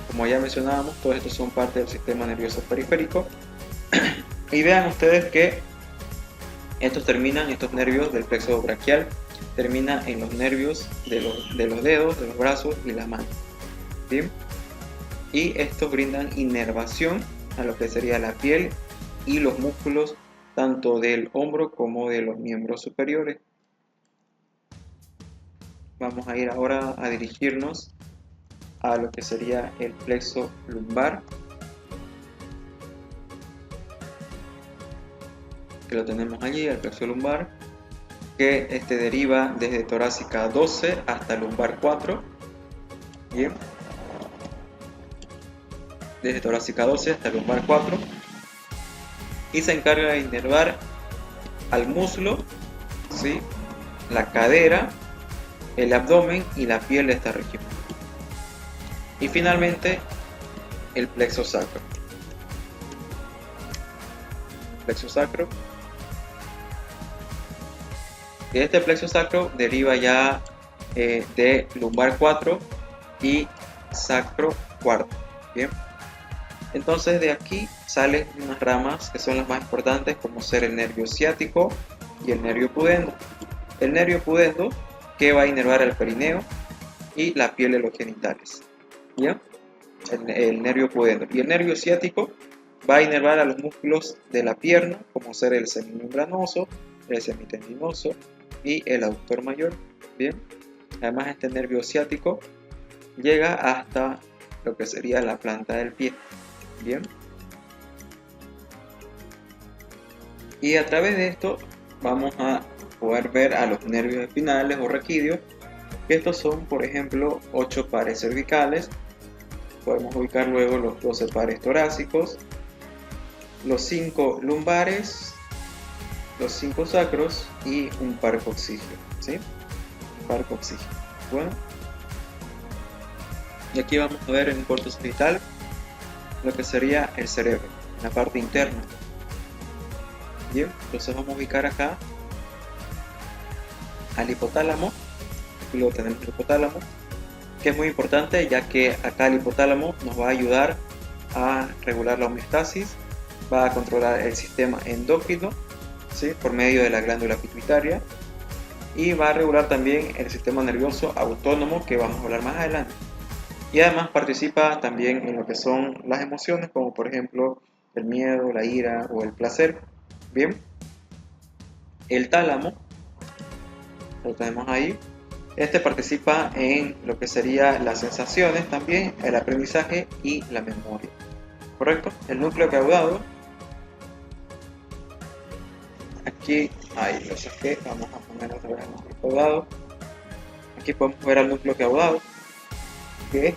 como ya mencionábamos, todos estos son parte del sistema nervioso periférico. Y vean ustedes que estos nervios del plexo braquial terminan en los nervios de los dedos, de los brazos y las manos. Bien, y estos brindan inervación a lo que sería la piel y los músculos tanto del hombro como de los miembros superiores. Vamos a ir ahora a dirigirnos a lo que sería el plexo lumbar, que lo tenemos allí, el plexo lumbar, que deriva desde torácica 12 hasta lumbar 4. Bien, desde torácica 12 hasta lumbar 4, y se encarga de inervar al muslo, ¿sí?, la cadera, el abdomen y la piel de esta región. Y finalmente el plexo sacro. Plexo sacro. Y este plexo sacro deriva ya de lumbar 4 y sacro cuarto. Bien. Entonces de aquí salen unas ramas que son las más importantes, como ser el nervio ciático y el nervio pudendo. El nervio pudendo, que va a inervar el perineo y la piel de los genitales. ¿Bien? El nervio pudendo. Y el nervio ciático va a inervar a los músculos de la pierna, como ser el semimembranoso, el semitendinoso y el aductor mayor. Bien. Además, este nervio ciático llega hasta lo que sería la planta del pie. Bien. Y a través de esto vamos a poder ver a los nervios espinales o raquídeos, que estos son, por ejemplo, 8 pares cervicales. Podemos ubicar luego los 12 pares torácicos, los 5 lumbares, los 5 sacros y un par coxígeo, ¿sí? Un par coxígeo. Bueno, y aquí vamos a ver en un corto sagital lo que sería el cerebro, la parte interna. Bien, entonces vamos a ubicar acá al hipotálamo. Aquí luego tenemos el hipotálamo, que es muy importante, ya que acá el hipotálamo nos va a ayudar a regular la homeostasis, va a controlar el sistema endocrino, ¿sí?, por medio de la glándula pituitaria, y va a regular también el sistema nervioso autónomo, que vamos a hablar más adelante. Y además participa también en lo que son las emociones, como por ejemplo el miedo, la ira o el placer. Bien, el tálamo lo tenemos ahí. Este participa en lo que serían las sensaciones también, el aprendizaje y la memoria. ¿Correcto? El núcleo caudado. Aquí, ahí lo saqué, vamos a poner otra vez el núcleo caudado. Aquí podemos ver al núcleo caudado, que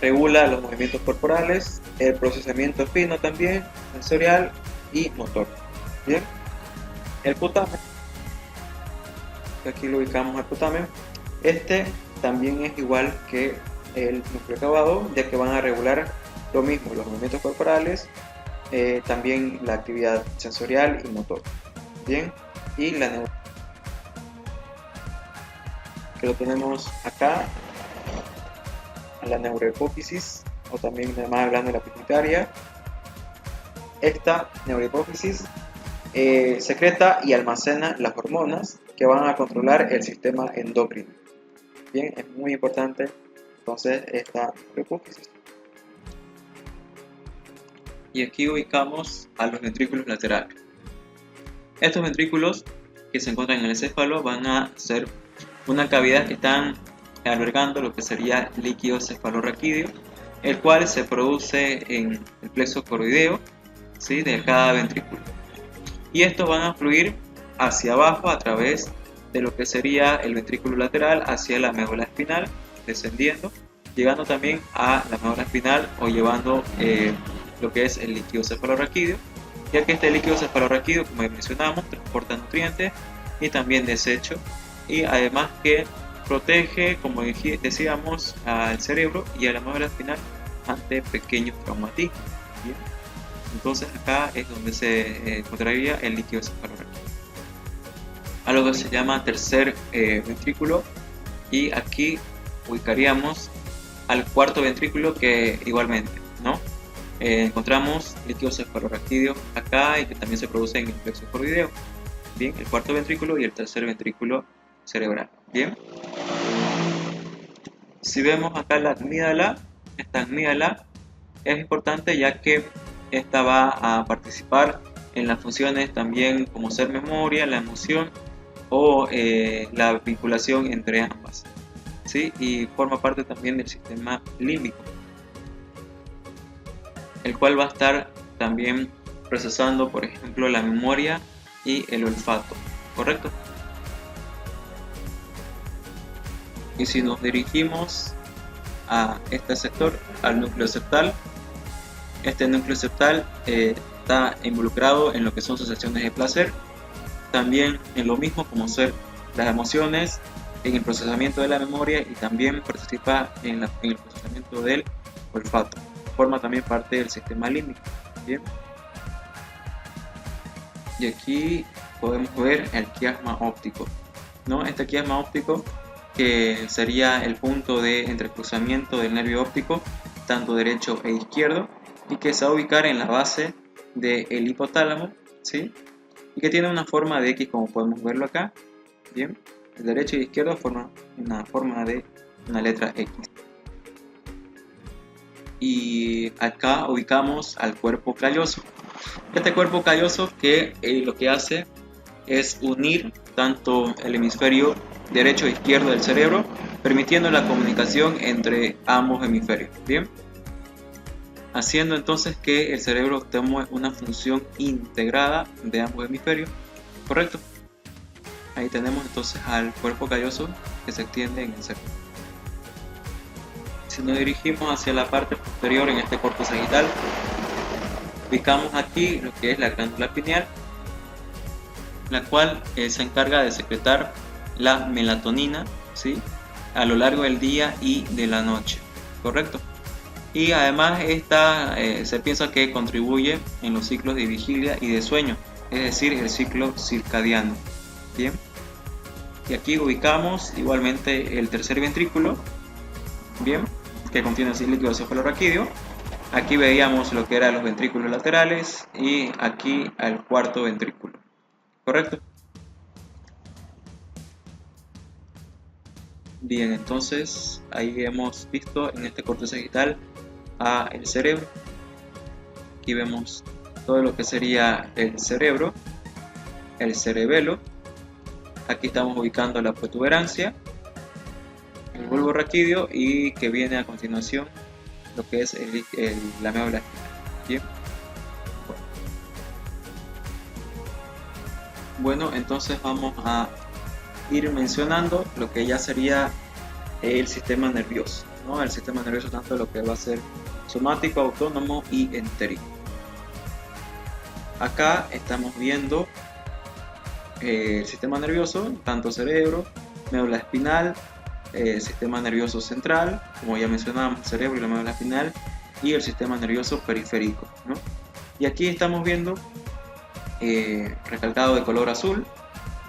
regula los movimientos corporales, el procesamiento fino también, sensorial y motor. Bien, el putamen, aquí lo ubicamos al putamen. También es igual que el núcleo caudado, ya que van a regular lo mismo, los movimientos corporales, también la actividad sensorial y motor. Bien, y la neurona, que lo tenemos acá, la neurohipófisis, o también llamada glándula pituitaria. Esta neurohipófisis secreta y almacena las hormonas que van a controlar el sistema endocrino. Bien, es muy importante entonces esta neurohipófisis. Y aquí ubicamos a los ventrículos laterales. Estos ventrículos que se encuentran en el céfalo van a ser una cavidad que están albergando lo que sería líquido cefalorraquídeo, el cual se produce en el plexo coroideo, ¿sí?, de cada ventrículo. Y estos van a fluir hacia abajo a través de lo que sería el ventrículo lateral hacia la médula espinal, descendiendo, llegando también a la médula espinal o llevando lo que es el líquido cefalorraquídeo, ya que este líquido cefalorraquídeo, como ya mencionamos, transporta nutrientes y también desecho, y además que protege, como decíamos, al cerebro y a la médula espinal ante pequeños traumatismos. ¿Bien? Entonces acá es donde se encontraría el líquido cefalorraquídeo. Algo que se llama tercer ventrículo, y aquí ubicaríamos al cuarto ventrículo, que igualmente, ¿no? Encontramos líquido cefalorraquídeo acá, y que también se produce en el plexo coroideo. Bien, el cuarto ventrículo y el tercer ventrículo cerebral. Bien, si vemos acá la amígdala, esta amígdala es importante, ya que esta va a participar en las funciones también como ser memoria, la emoción o la vinculación entre ambas. ¿sí? Y forma parte también del sistema límbico, el cual va a estar también procesando, por ejemplo, la memoria y el olfato, ¿correcto? Y si nos dirigimos a este sector, al núcleo septal, este núcleo septal está involucrado en lo que son sensaciones de placer, también en lo mismo como ser las emociones, en el procesamiento de la memoria y también participa en el procesamiento del olfato. Forma también parte del sistema límbico. Bien. Y aquí podemos ver el quiasma óptico, ¿no? Este quiasma óptico, que sería el punto de entrecruzamiento del nervio óptico, tanto derecho e izquierdo, y que se va a ubicar en la base del hipotálamo, ¿sí? Y que tiene una forma de X, como podemos verlo acá. Bien, el derecho y el izquierdo forman una forma de una letra X. Y acá ubicamos al cuerpo calloso. Este cuerpo calloso que lo que hace es unir tanto el hemisferio derecho e izquierdo del cerebro, permitiendo la comunicación entre ambos hemisferios. Bien, haciendo entonces que el cerebro tome una función integrada de ambos hemisferios, ¿correcto? Ahí tenemos entonces al cuerpo calloso que se extiende en el cerebro. Si nos dirigimos hacia la parte posterior en este corto sagital, ubicamos aquí lo que es la glándula pineal, la cual se encarga de secretar la melatonina, ¿sí?, a lo largo del día y de la noche, ¿correcto? Y además esta se piensa que contribuye en los ciclos de vigilia y de sueño, es decir, el ciclo circadiano. Bien, y aquí ubicamos igualmente el tercer ventrículo, bien, que contiene el líquido cefalorraquídeo. Aquí veíamos lo que eran los ventrículos laterales y aquí al cuarto ventrículo, ¿correcto? Bien, entonces ahí hemos visto en este corte sagital a el cerebro. Aquí vemos todo lo que sería el cerebro, el cerebelo. Aquí estamos ubicando la protuberancia, el bulbo raquídeo, y que viene a continuación lo que es la médula espinal. Bien. Bueno, entonces vamos a ir mencionando lo que ya sería el sistema nervioso, ¿no? El sistema nervioso, tanto lo que va a ser somático, autónomo y entérico. Acá estamos viendo el sistema nervioso, tanto cerebro, médula espinal, sistema nervioso central, como ya mencionábamos, el cerebro y la médula espinal, y el sistema nervioso periférico, ¿no? Y aquí estamos viendo recalcado de color azul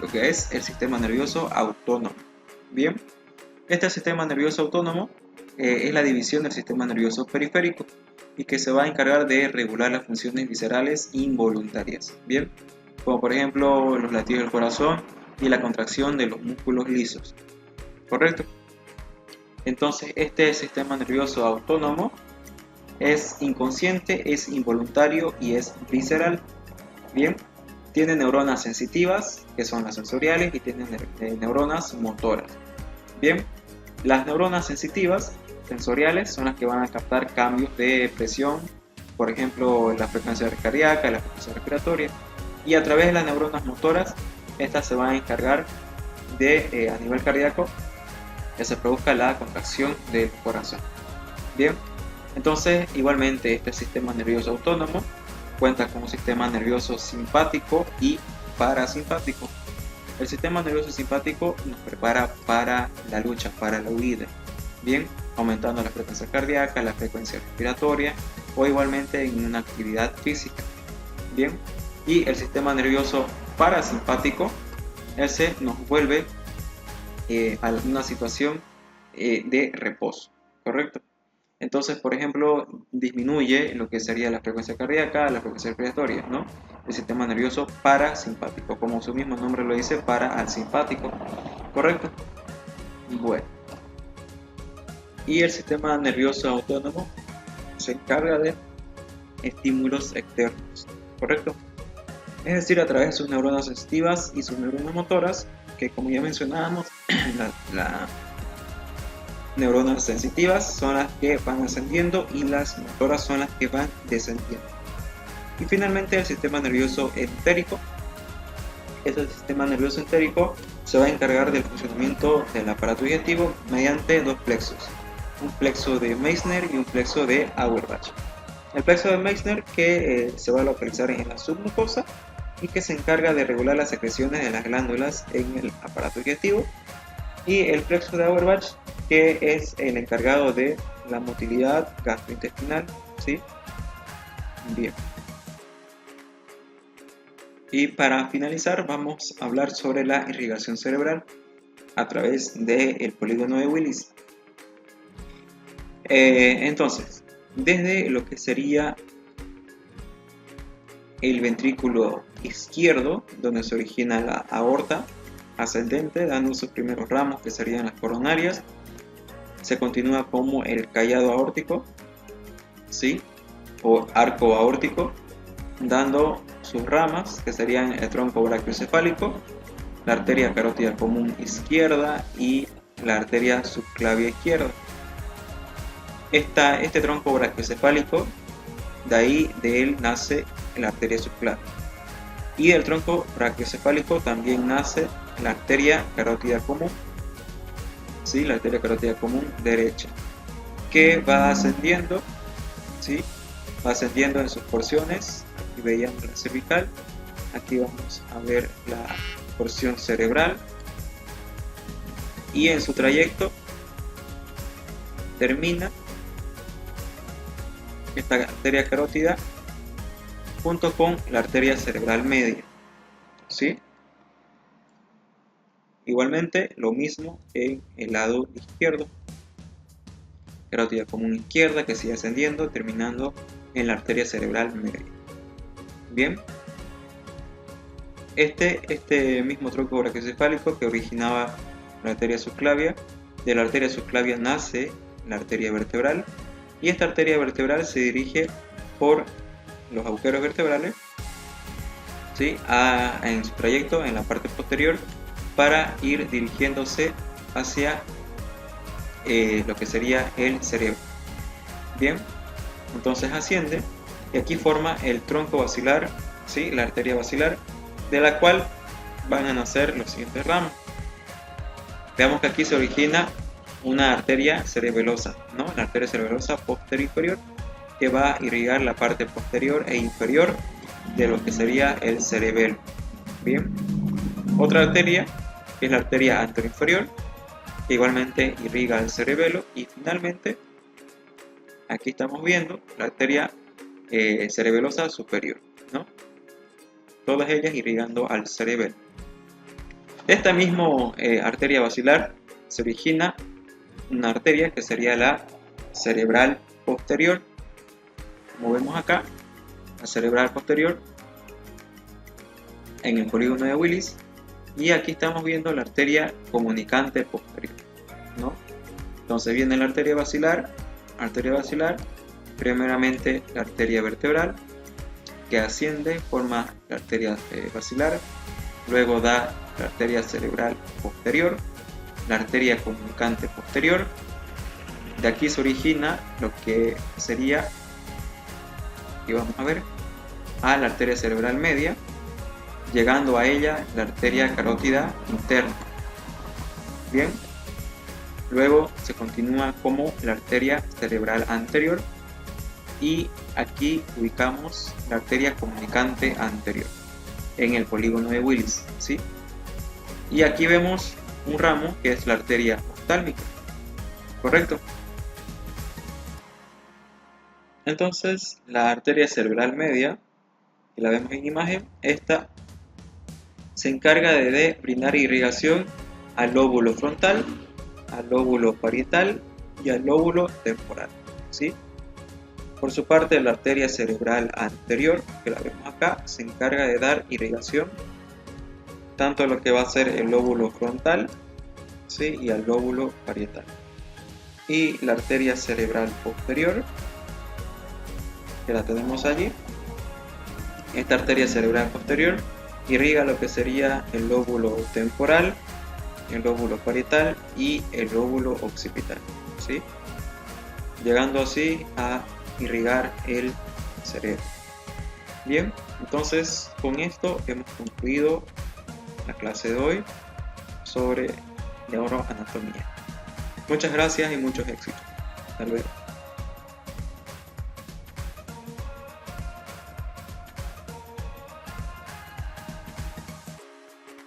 lo que es el sistema nervioso autónomo. Bien, este sistema nervioso autónomo es la división del sistema nervioso periférico y que se va a encargar de regular las funciones viscerales involuntarias. Bien, como por ejemplo los latidos del corazón y la contracción de los músculos lisos, ¿correcto? Entonces este sistema nervioso autónomo es inconsciente, es involuntario y es visceral. Bien, tiene neuronas sensitivas, que son las sensoriales, y tiene neuronas motoras. Bien, las neuronas sensitivas, sensoriales, son las que van a captar cambios de presión, por ejemplo, la frecuencia cardíaca, la frecuencia respiratoria, y a través de las neuronas motoras, estas se van a encargar de, a nivel cardíaco, que se produzca la contracción del corazón. Bien, entonces igualmente este sistema nervioso autónomo cuenta con un sistema nervioso simpático y parasimpático. El sistema nervioso simpático nos prepara para la lucha, para la huida, bien, aumentando la frecuencia cardíaca, la frecuencia respiratoria o igualmente en una actividad física. Bien, y el sistema nervioso parasimpático, ese nos vuelve a una situación de reposo, ¿correcto? Entonces, por ejemplo, disminuye lo que sería la frecuencia cardíaca, la frecuencia respiratoria, ¿no? El sistema nervioso parasimpático, como su mismo nombre lo dice, para al simpático, ¿correcto? Bueno, y el sistema nervioso autónomo se encarga de estímulos externos, ¿correcto? Es decir, a través de sus neuronas sensitivas y sus neuronas motoras, que como ya mencionábamos, neuronas sensitivas son las que van ascendiendo y las motoras son las que van descendiendo. Y finalmente el sistema nervioso entérico. Este sistema nervioso entérico se va a encargar del funcionamiento del aparato digestivo mediante dos plexos, un plexo de Meissner y un plexo de Auerbach. El plexo de Meissner que se va a localizar en la submucosa y que se encarga de regular las secreciones de las glándulas en el aparato digestivo, y el plexo de Auerbach que es el encargado de la motilidad gastrointestinal, ¿sí? Bien. Y para finalizar vamos a hablar sobre la irrigación cerebral a través del polígono de Willis. Entonces, desde lo que sería el ventrículo izquierdo, donde se origina la aorta ascendente, dando sus primeros ramos que serían las coronarias, se continúa como el callado aórtico, ¿sí? O arco aórtico, dando sus ramas que serían el tronco brachiocefálico, la arteria carótida común izquierda y la arteria subclavia izquierda. Este tronco brachiocefálico, de él nace la arteria subclavia, y del tronco brachiocefálico también nace la arteria carótida común, ¿sí? La arteria carótida común derecha, que va ascendiendo, ¿sí? Va ascendiendo en sus porciones. Y veíamos la cervical, aquí vamos a ver la porción cerebral, y en su trayecto termina esta arteria carótida junto con la arteria cerebral media, ¿sí? Igualmente lo mismo en el lado izquierdo, carótida común izquierda que sigue ascendiendo terminando en la arteria cerebral media. Bien, este mismo tronco brachiocefálico que originaba la arteria subclavia, de la arteria subclavia nace la arteria vertebral, y esta arteria vertebral se dirige por los agujeros vertebrales, ¿sí? En su trayecto en la parte posterior para ir dirigiéndose hacia lo que sería el cerebro. Bien, entonces asciende y aquí forma el tronco basilar, ¿sí? La arteria basilar, de la cual van a nacer los siguientes ramos. Veamos que aquí se origina una arteria cerebelosa, ¿no? La arteria cerebelosa posterior inferior, que va a irrigar la parte posterior e inferior de lo que sería el cerebelo. Bien, otra arteria que es la arteria anteroinferior, que igualmente irriga el cerebelo, y finalmente aquí estamos viendo la arteria cerebelosa superior, ¿no? Todas ellas irrigando al cerebelo. De esta misma arteria basilar se origina una arteria que sería la cerebral posterior, como vemos acá, la cerebral posterior en el polígono de Willis, y aquí estamos viendo la arteria comunicante posterior, ¿no? Entonces viene la arteria basilar, primeramente la arteria vertebral que asciende, forma la arteria basilar, luego da la arteria cerebral posterior, la arteria comunicante posterior. De aquí se origina lo que sería, y vamos a ver, a la arteria cerebral media, llegando a ella la arteria carótida interna. Bien, luego se continúa como la arteria cerebral anterior, y aquí ubicamos la arteria comunicante anterior en el polígono de Willis, ¿sí? Y aquí vemos un ramo que es la arteria oftálmica, ¿correcto? Entonces la arteria cerebral media, que la vemos en imagen, esta se encarga de brindar irrigación al lóbulo frontal, al lóbulo parietal y al lóbulo temporal, ¿sí? Por su parte, la arteria cerebral anterior, que la vemos acá, se encarga de dar irrigación tanto a lo que va a ser el lóbulo frontal, ¿sí? Y al lóbulo parietal. Y la arteria cerebral posterior, que la tenemos allí, esta arteria cerebral posterior irriga lo que sería el lóbulo temporal, el lóbulo parietal y el lóbulo occipital. ¿sí? Llegando así a irrigar el cerebro. Bien, entonces con esto hemos concluido la clase de hoy sobre neuroanatomía. Muchas gracias y muchos éxitos. Hasta luego.